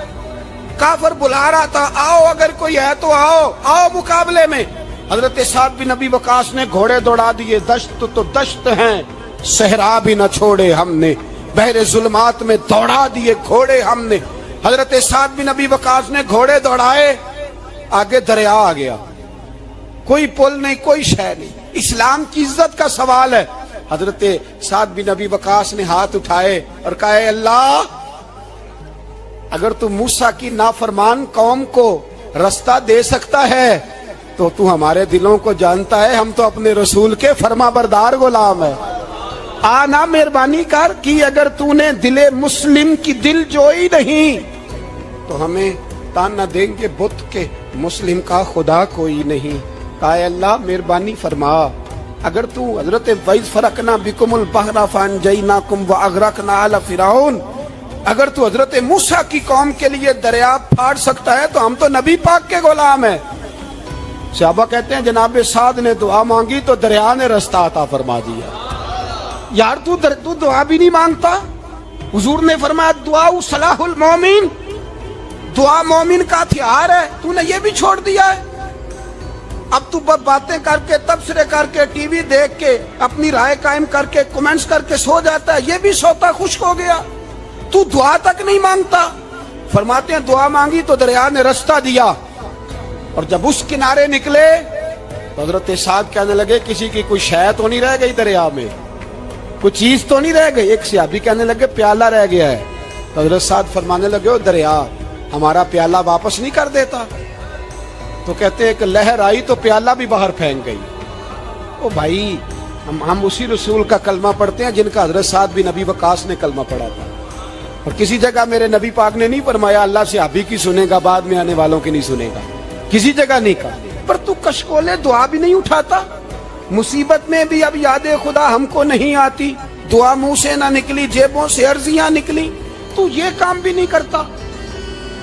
काफर बुला रहा था, आओ अगर कोई है तो आओ, आओ मुकाबले में। हजरत साद बिन नबी वकास ने घोड़े दौड़ा दिए, दश्त तो दश्त हैं, सहरा भी न छोड़े हमने, बहरे जुल्मात में दौड़ा दिए घोड़े हमने। हजरत साद बिन नबी वकास ने घोड़े दौड़ाए, आगे दरिया आ गया, कोई पुल नहीं, कोई शय नहीं। इस्लाम की इज्जत का सवाल है। हजरत साद बिन नबी वकास ने हाथ उठाए और कहा अल्लाह अगर तू मूसा की नाफरमान कौम को रास्ता दे सकता है तो तू हमारे दिलों को जानता है, हम तो अपने रसूल के फरमाबरदार गुलाम है। आना मेहरबानी कर कि अगर तूने दिले मुस्लिम की दिल जोई नहीं तो हमें ताना देंगे बुत के मुस्लिम का खुदा कोई नहीं। कहा अल्लाह मेहरबानी फरमा, अगर तू हजरत वैस फरकना बिकुमुल बहरा फअनजयनाकुम व अगरकना आला फिरौन, अगर तू हजरत मूसा की कौम के लिए दरिया फाड़ सकता है तो हम तो नबी पाक के गुलाम है। सहाबा कहते हैं जनाब साद ने दुआ मांगी तो दरिया ने रास्ता अता फरमा दिया। यार तू दुआ भी नहीं मांगता। हुजूर ने फरमाया दुआ सलाहुल मोमिन, दुआ मोमिन का हथियार है, तूने ये भी छोड़ दिया है। अब तू बातें करके, तबसरे करके, टीवी देख के, अपनी राय कायम करके, कमेंट्स करके सो जाता है, ये भी सोता खुश्क हो गया। तू दुआ तक नहीं मांगता। फरमाते हैं दुआ मांगी तो दरिया ने रास्ता दिया, और जब उस किनारे निकले तो हजरत साद कहने लगे किसी की कोई शय तो नहीं रह गई दरिया में, कोई चीज तो नहीं रह गई। एक सहाबी कहने लगे प्याला रह गया है। तो हजरत साद फरमाने लगे ओ दरिया, हमारा प्याला वापस नहीं कर देता? तो कहते हैं कि लहर आई तो प्याला भी बाहर फेंक गई। ओ भाई, हम उसी रसूल का कलमा पढ़ते हैं जिनका हजरत साद बिन अबी वकास ने कलमा पढ़ा था। और किसी जगह मेरे नबी पाक ने नहीं फरमाया अल्लाह से सहाबी की सुनेगा, बाद में आने वालों की नहीं सुनेगा, किसी जगह नहीं कहा। पर तू कशकोले दुआ भी नहीं उठाता, मुसीबत में भी अब याद खुदा हमको नहीं आती, दुआ मुंह से ना निकली, जेबों से अर्जियां निकली, तू ये काम भी नहीं करता।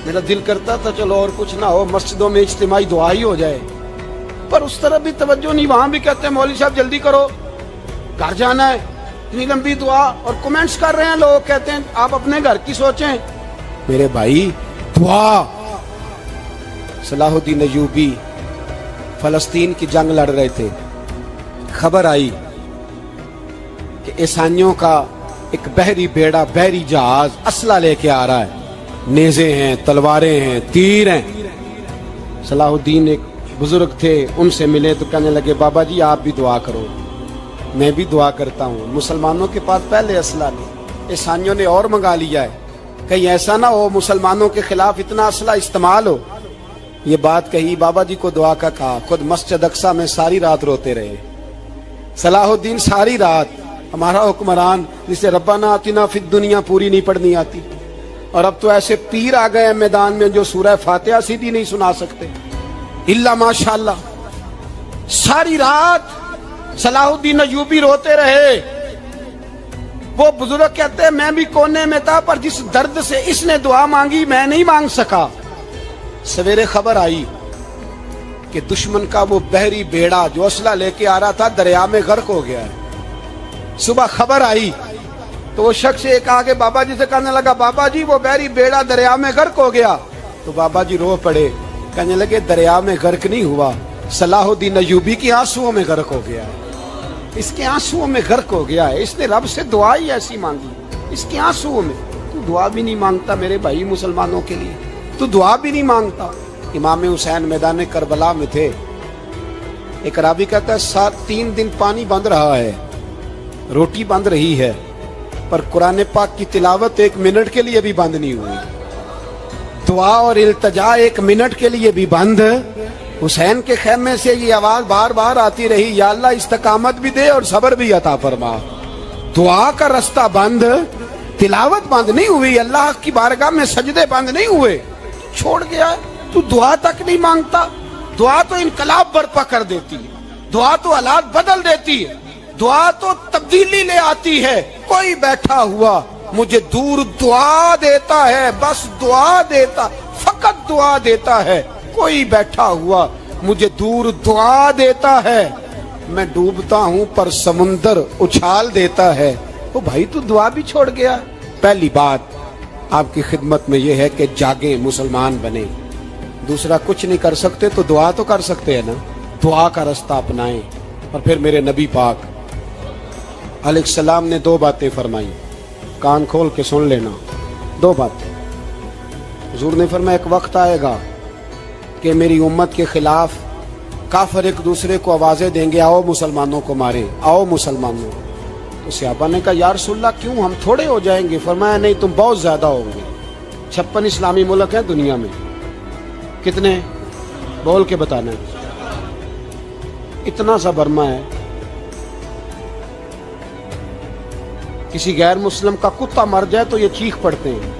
मेरा दिल करता था चलो और कुछ ना हो, मस्जिदों में इज्तिमाई दुआ ही हो जाए, पर उस तरफ भी तवज्जो नहीं। वहां भी कहते हैं मौलवी साहब जल्दी करो, घर जाना है, इतनी लंबी दुआ। और कमेंट्स कर रहे हैं लोग, कहते हैं आप अपने घर की सोचें। मेरे भाई दुआ, सलाहुद्दीन अय्यूबी फलस्तीन की जंग लड़ रहे थे, खबर आई कि ईसाइयों का एक बहरी बेड़ा, बहरी जहाज असला लेके आ रहा है, नेज़े हैं, तलवारें हैं, तीर हैं। सलाहुद्दीन एक बुजुर्ग थे, उनसे मिले तो कहने लगे बाबा जी आप भी दुआ करो। मैं भी दुआ करता हूँ। मुसलमानों के पास पहले असला नहीं, ईसाइयों ने और मंगा लिया है, कहीं ऐसा ना हो मुसलमानों के खिलाफ इतना असला इस्तेमाल हो। ये बात कही, बाबा जी को दुआ का कहा, खुद मस्जिद अक्सा में सारी रात रोते रहे। सलाहुद्दीन सारी रात, हमारा हुक्मरान जिसे रब्बाना आतिना फिद दुनिया पूरी नहीं पढ़नी आती, और अब तो ऐसे पीर आ गए मैदान में जो सूरह फातिहा सीधी नहीं सुना सकते, इल्ला माशाअल्लाह। सारी रात सलाहुद्दीन अय्यूबी रोते रहे। वो बुजुर्ग कहते हैं मैं भी कोने में था, पर जिस दर्द से इसने दुआ मांगी मैं नहीं मांग सका। सवेरे खबर आई कि दुश्मन का वो बहरी बेड़ा जो असला लेके आ रहा था दरिया में गर्क हो गया है। सुबह खबर आई तो वो शख्स एक आगे बाबा जी से कहने लगा बाबा जी वो बहरी बेड़ा दरिया में गर्क हो गया। तो बाबा जी रो पड़े, कहने लगे दरिया में गर्क नहीं हुआ, सलाहुद्दीन अय्यूबी के आंसुओं में गर्क हो गया है, इसके आंसुओं में गर्क हो गया है, इसने रब से दुआ ही ऐसी मांगी, इसके आंसुओं में। तू दुआ भी नहीं मांगता मेरे भाई मुसलमानों के लिए, तू दुआ भी नहीं मांगता। इमाम हुसैन मैदान करबला में थे, एक रावी कहता है 3 दिन पानी बंद रहा है, रोटी बंद रही है, पर कुरान पाक की तिलावत 1 मिनट के लिए भी बंद नहीं हुई, दुआ और इल्तिजा 1 मिनट के लिए भी बंद। हुसैन के खेमे से ये आवाज बार बार आती रही, या अल्लाह इस्तकामत भी दे और सब्र भी अता फरमा। दुआ का रास्ता बंद, तिलावत बंद नहीं हुई, अल्लाह की बारगाह में सजदे बंद नहीं हुए, छोड़ गया। तू दुआ तक नहीं मांगता। दुआ तो इनकलाब बर्पा कर देती है, दुआ तो हालात बदल देती है, दुआ तो तब्दीली ले आती है। कोई बैठा हुआ मुझे दूर दुआ देता है, बस दुआ देता, फकत दुआ देता है। कोई बैठा हुआ मुझे दूर दुआ देता है, मैं डूबता हूं पर समुंदर उछाल देता है। ओ भाई तू दुआ भी छोड़ गया। पहली बात आपकी खिदमत में यह है कि जागे, मुसलमान बने। दूसरा कुछ नहीं कर सकते तो दुआ तो कर सकते हैं ना, दुआ का रास्ता अपनाएं। और फिर मेरे नबी पाक अलैहिस्सलाम ने 2 बातें फरमाई, कान खोल के सुन लेना। 2 बातें हुजूर ने फरमाया एक वक्त आएगा कि मेरी उम्मत के खिलाफ काफिर एक दूसरे को आवाजें देंगे, आओ मुसलमानों को मारें, आओ मुसलमानों। तो सहाबा ने कहा या रसूलल्लाह क्यों, हम थोड़े हो जाएंगे? फरमाया नहीं, तुम बहुत ज्यादा होंगे। 56 इस्लामी मुल्क हैं दुनिया में, कितने बोल के बताना है? इतना सा बर्मा है, किसी गैर मुस्लिम का कुत्ता मर जाए तो ये चीख पड़ते हैं,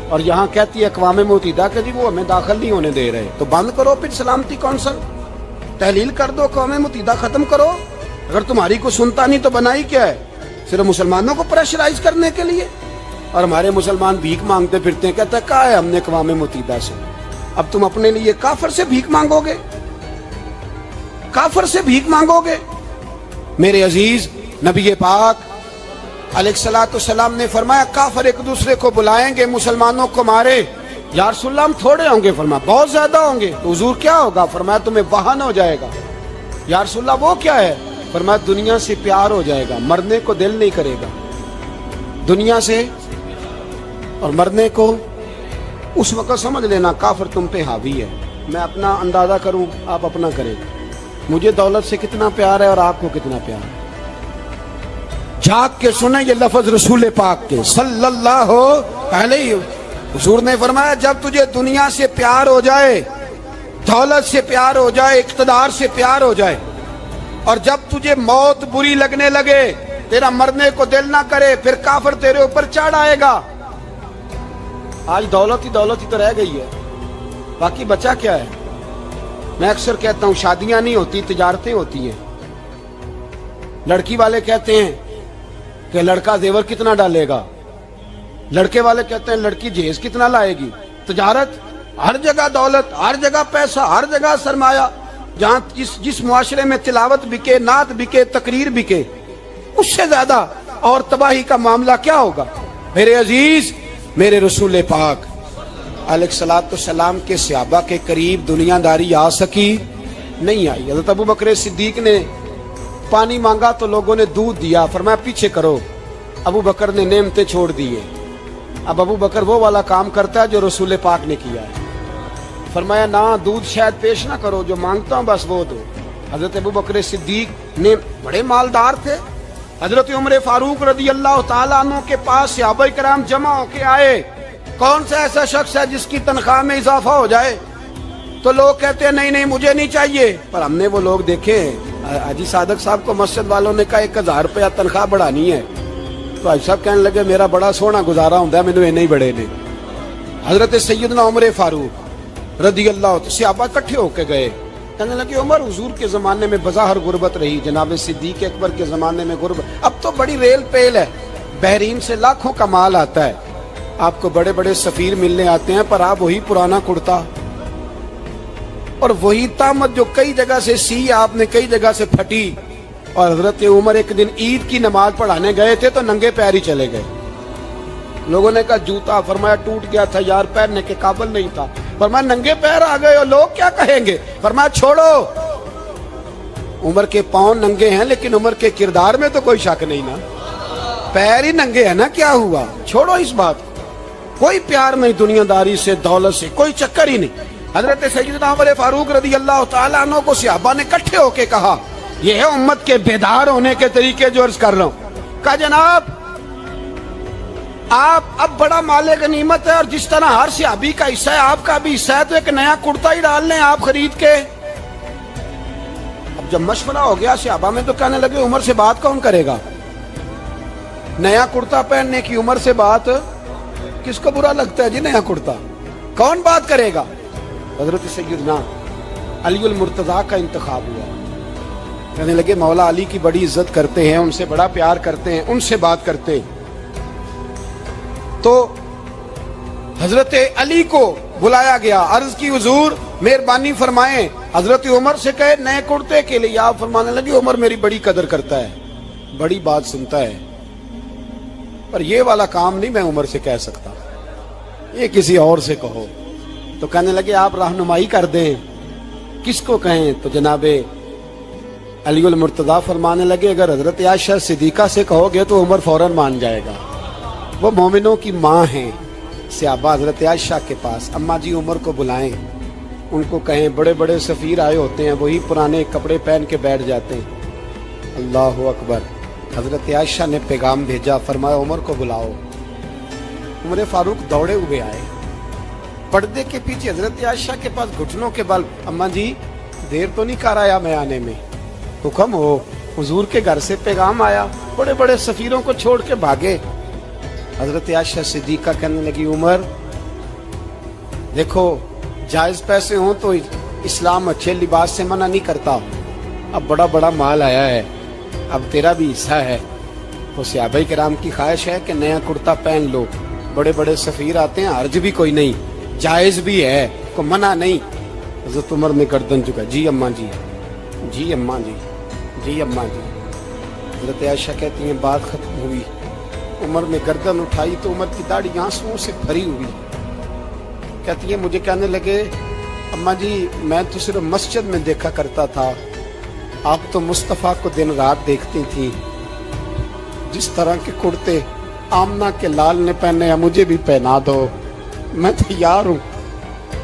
और यहाँ कहती है अक़वाम मुत्तहिदा कि जी वो हमें दाखिल नहीं होने दे रहे। तो बंद करो फिर सलामती कौंसिल, तहलील कर दो, अक़वाम मुत्तहिदा खत्म करो। अगर तुम्हारी को सुनता नहीं तो बनाई क्या है? सिर्फ मुसलमानों को प्रेशराइज करने के लिए। और हमारे मुसलमान भीख मांगते फिरते हैं, कहते हैं कहा है हमने अक़वाम मुत्तहिदा से। अब तुम अपने लिए काफिर से भीख मांगोगे, काफिर से भीख मांगोगे? मेरे अजीज नबी पाक अलैहिस्सलाम ने फरमाया काफिर एक दूसरे को बुलाएंगे, मुसलमानों को मारे। या रसूलल्लाह हम थोड़े होंगे? फरमाया बहुत ज्यादा होंगे। तो हुजूर क्या होगा? फरमाया तुम्हें वाहन हो जाएगा। या रसूलल्लाह वो क्या है? फरमाया दुनिया से प्यार हो जाएगा, मरने को दिल नहीं करेगा। दुनिया से اور مرنے کو اس وقت سمجھ لینا کافر تم پہ حاوی ہے. میں اپنا اندازہ کروں, آپ اپنا کریں. مجھے دولت سے کتنا پیار ہے اور آپ کو کتنا پیار ہے. جاگ کے سنیں یہ لفظ رسول پاک کے صلی اللہ علیہ. حضور نے فرمایا جب تجھے دنیا سے پیار ہو جائے, دولت سے پیار ہو جائے, اقتدار سے پیار ہو جائے, اور جب تجھے موت بری لگنے لگے, تیرا مرنے کو دل نہ کرے, پھر کافر تیرے اوپر چڑھ آئے گا. آج دولت ہی تو رہ گئی ہے, باقی بچا کیا ہے. میں اکثر کہتا ہوں شادیاں نہیں ہوتی, تجارتیں ہوتی ہیں. لڑکی والے کہتے ہیں کہ لڑکا زیور کتنا ڈالے گا, لڑکے والے کہتے ہیں لڑکی جہیز کتنا لائے گی. تجارت, ہر جگہ دولت, ہر جگہ پیسہ, ہر جگہ سرمایہ. جہاں جس معاشرے میں تلاوت بکے, نعت بکے, تقریر بکے, اس سے زیادہ اور تباہی کا معاملہ کیا ہوگا. میرے عزیز, میرے رسول پاک علیہ الصلوۃ والسلام کے صحابہ کے قریب دنیا داری آ سکی نہیں آئی. حضرت ابو بکر صدیق نے پانی مانگا تو لوگوں نے دودھ دیا, فرمایا پیچھے کرو. ابو بکر نے نعمتیں چھوڑ دیے. اب ابو بکر وہ والا کام کرتا ہے جو رسول پاک نے کیا ہے. فرمایا نہ دودھ شاید پیش نہ کرو, جو مانگتا ہوں بس وہ دو. حضرت ابو بکر صدیق نے بڑے مالدار تھے. حضرت عمر فاروق رضی اللہ تعالیٰ عنہ کے پاس صحابہ کرام جمع ہو کے آئے. کون سا ایسا شخص ہے جس کی تنخواہ میں اضافہ ہو جائے؟ تو لوگ کہتے ہیں نہیں مجھے نہیں چاہیے. پر ہم نے وہ لوگ دیکھے, حاجی صادق صاحب کو مسجد والوں نے کہا 1000 روپیہ تنخواہ بڑھانی ہے, تو حاجی صاحب کہنے لگے میرا بڑا سونا گزارا ہوتا ہے, مینوں نہیں بڑے نے. حضرت سیدنا عمر فاروق رضی اللہ عنہ صحابہ اکٹھے ہو کے گئے. کہنے لگے عمر حضور کے زمانے میں بظاہر غربت رہی, جناب صدیق اکبر کے زمانے میں غربت, اب تو بڑی ریل پیل ہے, بحرین سے لاکھوں کا مال آتا ہے, آپ کو بڑے بڑے سفیر ملنے آتے ہیں, پر آپ وہی پرانا کرتا اور وہی طامت جو کئی جگہ سے سی آپ نے کئی جگہ سے پھٹی. اور حضرت عمر ایک دن عید کی نماز پڑھانے گئے تھے تو ننگے پیر ہی چلے گئے. لوگوں نے کہا جوتا, فرمایا ٹوٹ گیا تھا یار, پہننے کے قابل نہیں تھا. فرمایا ننگے پیر آ گئے اور لوگ کیا کہیں گے. فرمایا چھوڑو, عمر کے پاؤں ننگے ہیں لیکن عمر کے کردار میں تو کوئی شک نہیں نا, پیر ہی ننگے ہیں نا, کیا ہوا, چھوڑو اس بات. کوئی پیار نہیں دنیا داری سے, دولت سے, کوئی چکر ہی نہیں. حضرت سیدنا عمر فاروق رضی اللہ تعالیٰ عنہ کو صحابہ نے اکٹھے ہو کے کہا, یہ ہے امت کے بیدار ہونے کے طریقے جو عرض کر رہا ہوں. کہا جناب آپ اب بڑا مال غنیمت ہے, اور جس طرح ہر صحابی کا حصہ ہے آپ کا بھی حصہ ہے, تو ایک نیا کرتا ہی ڈال لیں آپ خرید کے. اب جب مشورہ ہو گیا صحابہ میں تو کہنے لگے عمر سے بات کون کرے گا, نیا کرتا پہننے کی عمر سے بات کس کو برا لگتا ہے جی, نیا کرتا کون بات کرے گا. حضرت سیدنا علی المرتضیٰ کا انتخاب ہوا. کہنے لگے مولا علی کی بڑی عزت کرتے ہیں, ان سے بڑا پیار کرتے ہیں, ان سے بات کرتے. تو حضرت علی کو بلایا گیا, عرض کی حضور مہربانی فرمائیں. حضرت عمر سے کہے نئے کرتے کے لیے, آپ فرمانے لگے عمر میری بڑی قدر کرتا ہے, بڑی بات سنتا ہے, پر یہ والا کام نہیں میں عمر سے کہہ سکتا, یہ کسی اور سے کہو. تو کہنے لگے آپ رہنمائی کر دیں, کس کو کہیں. تو جناب علی المرتضیٰ فرمانے لگے اگر حضرت عائشہ صدیقہ سے کہو گے تو عمر فوراً مان جائے گا, وہ مومنوں کی ماں ہیں. صحابہ حضرت عائشہ کے پاس, اماں جی عمر کو بلائیں, ان کو کہیں بڑے بڑے سفیر آئے ہوتے ہیں, وہی پرانے کپڑے پہن کے بیٹھ جاتے ہیں. اللہ اکبر. حضرت عائشہ نے پیغام بھیجا, فرمایا عمر کو بلاؤ. عمر فاروق دوڑے ہوئے آئے, پردے کے پیچھے حضرت عائشہ کے پاس گھٹنوں کے بل, اماں جی دیر تو نہیں کر آیا میں آنے میں, حکم ہو. حضور کے گھر سے پیغام آیا, بڑے بڑے سفیروں کو چھوڑ کے بھاگے. حضرت عائشہ صدیقہ کہنے لگی عمر دیکھو جائز پیسے ہوں تو اسلام اچھے لباس سے منع نہیں کرتا, اب بڑا بڑا مال آیا ہے, اب تیرا بھی حصہ ہے, تو صحابہ کرام کی خواہش ہے کہ نیا کرتا پہن لو, بڑے بڑے سفیر آتے ہیں, حرج بھی کوئی نہیں, جائز بھی ہے, کو منع نہیں. حضرت عمر نے گردن جھکا, جی اماں جی, جی اماں جی, جی اماں جی. حضرت عائشہ کہتی ہیں بات ختم ہوئی, عمر نے گردن اٹھائی تو عمر کی داڑھی آنسوؤں سے بھری ہوئی. کہتی ہیں مجھے کہنے لگے اماں جی میں تو صرف مسجد میں دیکھا کرتا تھا, آپ تو مصطفیٰ کو دن رات دیکھتی تھیں, جس طرح کے کرتے आमना के लाल ने पहने हैं, मुझे भी पहना दो, मैं तैयार हूँ,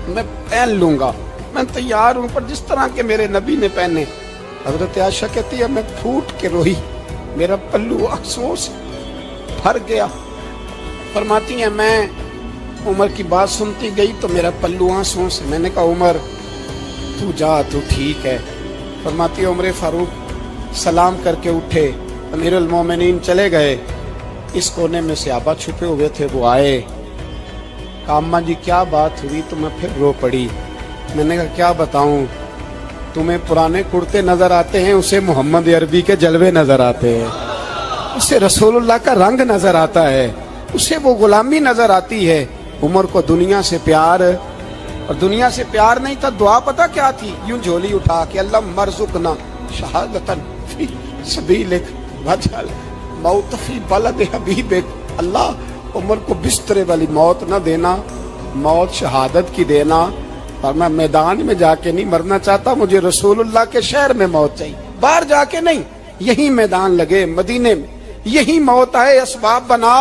मैं पहन लूंगा, मैं तैयार हूँ, पर जिस तरह के मेरे नबी ने पहने। हजरत आयशा कहती है मैं फूट के रोई, मेरा पल्लू आंसुओं से भर गया। फरमाती है मैं उमर की बात सुनती गई तो मेरा पल्लू आंसुओं से, मैंने कहा उमर तू जा, तू ठीक है। फरमाती है उमर फारूक सलाम करके उठे, अमीरुल मोमिनीन चले गए, इस कोने में सहाबा छुपे हुए थे, वो आए, कहा अम्मा जी क्या बात हुई? तो मैं फिर रो पड़ी। मैंने कहा क्या बताऊं, तुम्हें पुराने कुर्ते नजर आते हैं, उसे मोहम्मद अरबी के जलवे नजर आते हैं, उसे रसूलुल्लाह का रंग नजर आता है, उसे वो गुलामी नजर आती है। उमर को दुनिया से प्यार, और दुनिया से प्यार नहीं था, दुआ पता क्या थी? यूं झोली उठा के अल्लाह मरजुकना शहादतन फी सबीलिक वजल मौत फी बलद हबीबिक। अल्लाह उमर को बिस्तरे वाली मौत न देना, मौत शहादत की देना, और मैं मैदान में जाके नहीं मरना चाहता, मुझे रसूलुल्लाह के शहर में मौत चाहिए, बाहर जाके नहीं, यही मैदान लगे मदीने में, यही मौत आए, असबाब बना,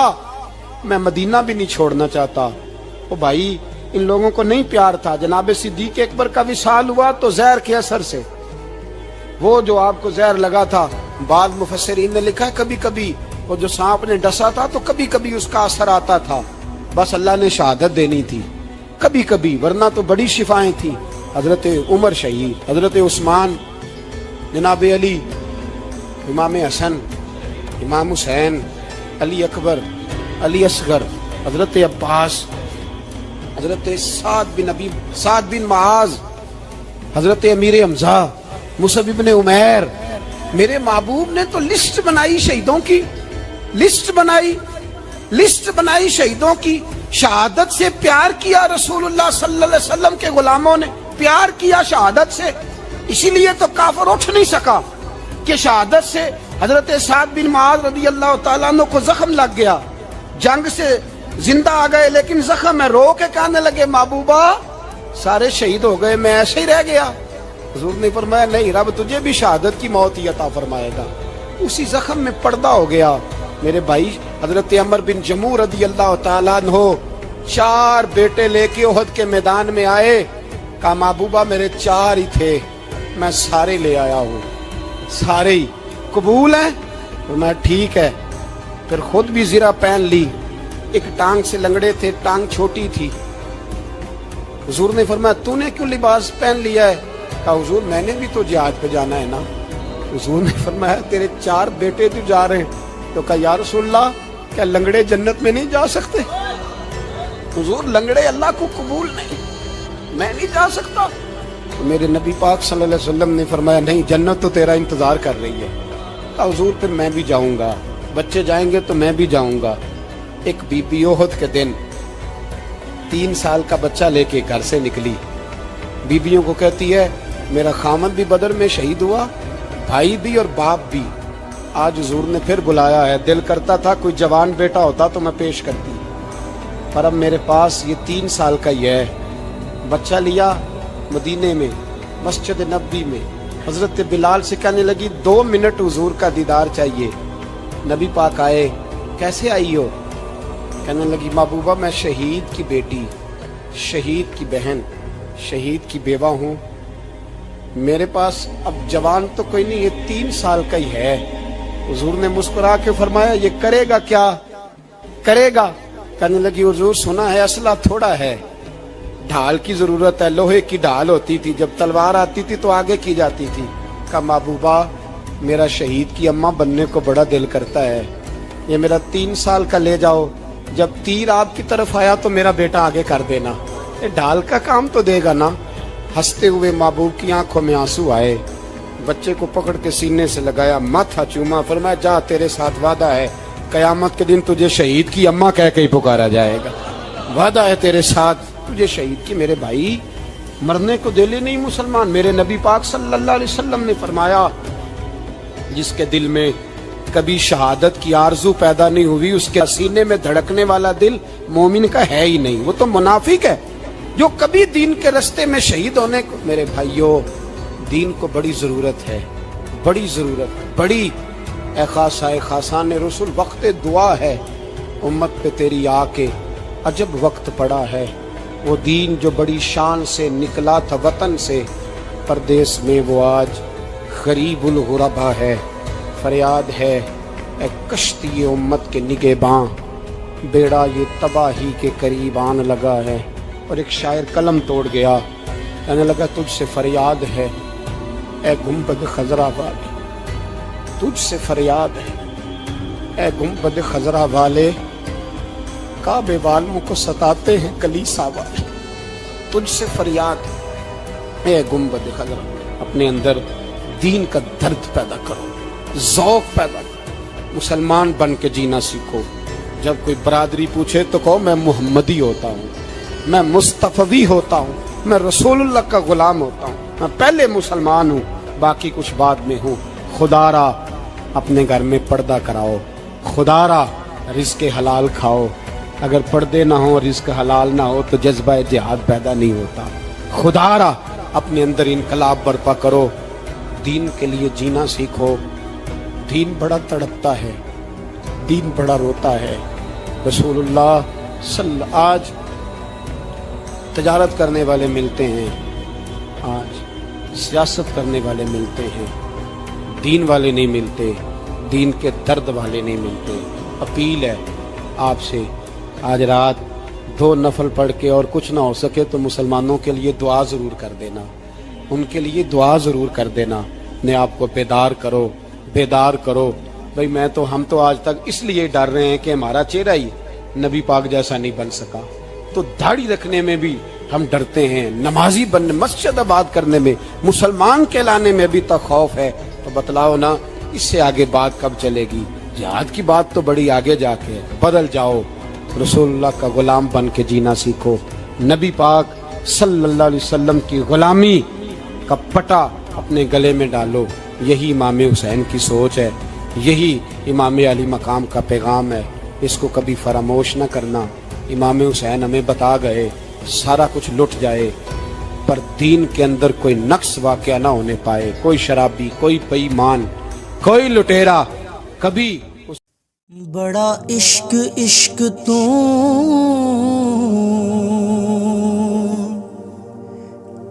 मैं मदीना भी नहीं छोड़ना चाहता। ओ भाई इन लोगों को नहीं प्यार था। जनाब सिद्दीक अकबर का विसाल हुआ तो जहर के असर से, वो जो आपको जहर लगा था, बाद मुफस्सिरीन ने लिखा है कभी कभी वो जो सांप ने डसा था तो कभी कभी उसका असर आता था, बस अल्लाह ने शहादत देनी थी कभी कभी, वरना तो बड़ी शिफाएं थी। हजरत उमर शहीद, हजरत उस्मान, जनाब अली, इमाम हसन, इमाम हुसैन, अली अकबर, अली असगर, हजरत अब्बास, हजरत साद बिन माज, हजरत अमीर हमजा, मुसअब इब्न उमैर। मेरे महबूब ने तो लिस्ट बनाई शहीदों की, लिस्ट बनाई शहीदों की। शहादत से प्यार किया रसूलुल्लाह सल्लल्लाहु अलैहि वसल्लम के गुलामों ने, प्यार किया शहादत से, इसीलिए तो काफिर उठ नहीं सका कि शहादत से हजरत साद बिन माज रदियल्लाहु ताला अन्हु को जख्म लग गया, जंग से जिंदा आ गए लेकिन जख्म है, रो के कहने लगे महबूबा सारे शहीद हो गए, मैं ऐसे ही रह गया। हुजूर ने फरमाया नहीं, रब तुझे भी शहादत की मौत ही अता फरमाएगा। उसी जख्म में पर्दा हो गया। मेरे भाई हजरत अमर बिन जमू रदियल्लाहु ताला अन्हु 4 बेटे लेके ओहद के मैदान में आए, कहा महबूबा मेरे 4 ही थे, मैं सारे ले आया हूँ, सारे ही कबूल है? तो मैं ठीक है। फिर खुद भी ज़रा पहन ली, एक टांग से लंगड़े थे, टांग छोटी थी। हुजूर ने फरमाया तूने क्यों लिबास पहन लिया है? कहा हुजूर मैंने भी तो जिहाद पे जाना है ना। हुजूर ने फरमाया तेरे 4 बेटे तो जा रहे हैं। तो कहा या रसूलल्लाह क्या लंगड़े जन्नत में नहीं जा सकते? हुजूर लंगड़े अल्लाह को कबूल नहीं, मैं नहीं जा सकता। तो मेरे नबी पाक सल्लल्लाहु अलैहि वसल्लम ने फरमाया नहीं, जन्नत तो तेरा इंतजार कर रही है। कहा हुजूर फिर मैं भी जाऊंगा, बच्चे जाएंगे तो मैं भी जाऊंगा। एक बीबी ओहद के दिन 3 साल का बच्चा लेके घर से निकली, बीबियों को कहती है मेरा खामद भी बदर में शहीद हुआ, भाई भी और बाप भी, आज हुजूर ने फिर बुलाया है। दिल करता था कोई जवान बेटा होता तो मैं पेश करती, पर अब मेरे पास ये 3 साल का ही है। बच्चा लिया, मदीने में मस्जिद नबी में हजरत बिलाल से कहने लगी 2 मिनट हुजूर का दीदार चाहिए। नबी पाक आए, कैसे आई हो? कहने लगी महबूबा मैं शहीद की बेटी, शहीद की बहन, शहीद की बेवा हूँ, मेरे पास अब जवान तो कोई नहीं, ये 3 साल का ही है। हुजूर ने मुस्कुरा के फरमाया ये करेगा क्या करेगा? कहने लगी हुजूर सुना है असला थोड़ा है, ढाल की जरूरत है, लोहे की ढाल होती थी, जब तलवार आती थी तो आगे की जाती थी। कहा महबूबा मेरा शहीद की अम्मा बनने को बड़ा दिल करता है, ये मेरा 3 साल का ले जाओ, जब तीर आपकी तरफ आया तो मेरा बेटा आगे कर देना, ये ढाल का काम तो देगा ना। हंसते हुए महबूब की आंखों में आंसू आए, बच्चे को पकड़ के सीने से लगाया, माथा चूमा, फरमाया जा तेरे साथ वादा है, कयामत के दिन तुझे शहीद की अम्मा कह के ही पुकारा जाएगा, वादा है तेरे साथ, तुझे शहीद की। मेरे भाई मरने को दिल ही नहीं मुसलमान। मेरे नबी पाक सल्लल्लाहु अलैहि वसल्लम ने फरमाया जिसके दिल में कभी शहादत की आरजू पैदा नहीं हुई, उसके सीने में धड़कने वाला दिल मोमिन का है ही नहीं, वो तो मुनाफिक है। जो कभी दीन के रास्ते में शहीद होने को, मेरे भाइयों दीन को बड़ी जरूरत है, बड़ी जरूरत, बड़ी खासान रसूल वक्त दुआ है, उम्मत पे तेरी आके अजब वक्त पड़ा है। वो दीन जो बड़ी शान से निकला था वतन से, परदेस में वो आज गरीबुल गुरबा है। फरियाद है ए कश्ती उम्मत के निगहबां, बेड़ा ये तबाही के करीब आन लगा है। और एक शायर कलम तोड़ गया, कहने लगा तुझसे फरियाद है ए गुंबद खजरा वाले, तुझसे फरियाद है ए गुंबद खजरा वाले, काबे वालों को सताते हैं कलीसा वाले। तुझसे फरियाद है ए गुंबद खजरा, अपने अंदर दीन का दर्द पैदा करो, ज़ौक़ पैदा करो, मुसलमान बन के जीना सीखो। जब कोई बरादरी पूछे तो कहो मैं मुहम्मदी होता हूँ, मैं मुस्तफ़वी होता हूँ, मैं रसूलुल्लाह का गुलाम होता हूँ, मैं पहले मुसलमान हूँ, बाकी कुछ बाद में हूँ। खुदारा अपने घर में पर्दा कराओ, खुदारा रिज़्क़ हलाल खाओ। अगर पर्दे ना हो, रिज़्क़ हलाल ना हो तो जज्बा जिहाद पैदा नहीं होता। खुदारा अपने अंदर इनकलाब बर्पा करो, दीन के लिए जीना सीखो। दीन बड़ा तड़पता है, दीन बड़ा रोता है। रसूलुल्लाह आज तजारत करने वाले मिलते हैं, आज सियासत करने वाले मिलते हैं, दीन वाले नहीं मिलते, दीन के दर्द वाले नहीं मिलते। अपील है आपसे, आज रात 2 नफल पढ़ के और कुछ ना हो सके तो मुसलमानों के लिए दुआ ज़रूर कर देना, उनके लिए दुआ ज़रूर कर देना। अपने आप को बेदार करो, बेदार करो। भाई हम तो आज तक इसलिए डर रहे हैं कि हमारा चेहरा ही नबी पाक जैसा नहीं बन सका, तो दाढ़ी रखने में भी हम डरते हैं, नमाजी बनने, मस्जिद आबाद करने में, मुसलमान कहलाने में भी तो खौफ है। तो बतलाओ ना, इससे आगे बात कब चलेगी? जिहाद की बात तो बड़ी आगे जाके है। बदल जाओ, रसूलुल्लाह का गुलाम बन के जीना सीखो। नबी पाक सल्लल्लाहु अलैहि वसल्लम की गुलामी का पटा अपने गले में डालो। यही इमाम हुसैन की सोच है, यही इमाम अली मकाम का पैगाम है। इसको कभी फरामोश न करना। इमाम हुसैन हमें बता गए, सारा कुछ लुट जाए पर दीन के अंदर कोई नक्स वाक़या ना होने पाए। कोई शराबी, कोई बेईमान, कोई लुटेरा कभी बड़ा इश्क इश्क तू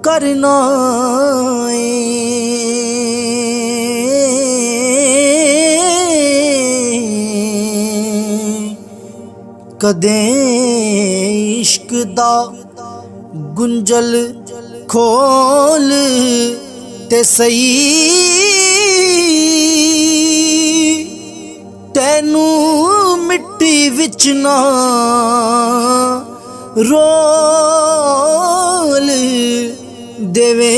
करना कदे इश्क दा गुंजल खोल ते सही, तैनू मिट्टी विच ना रोल देवे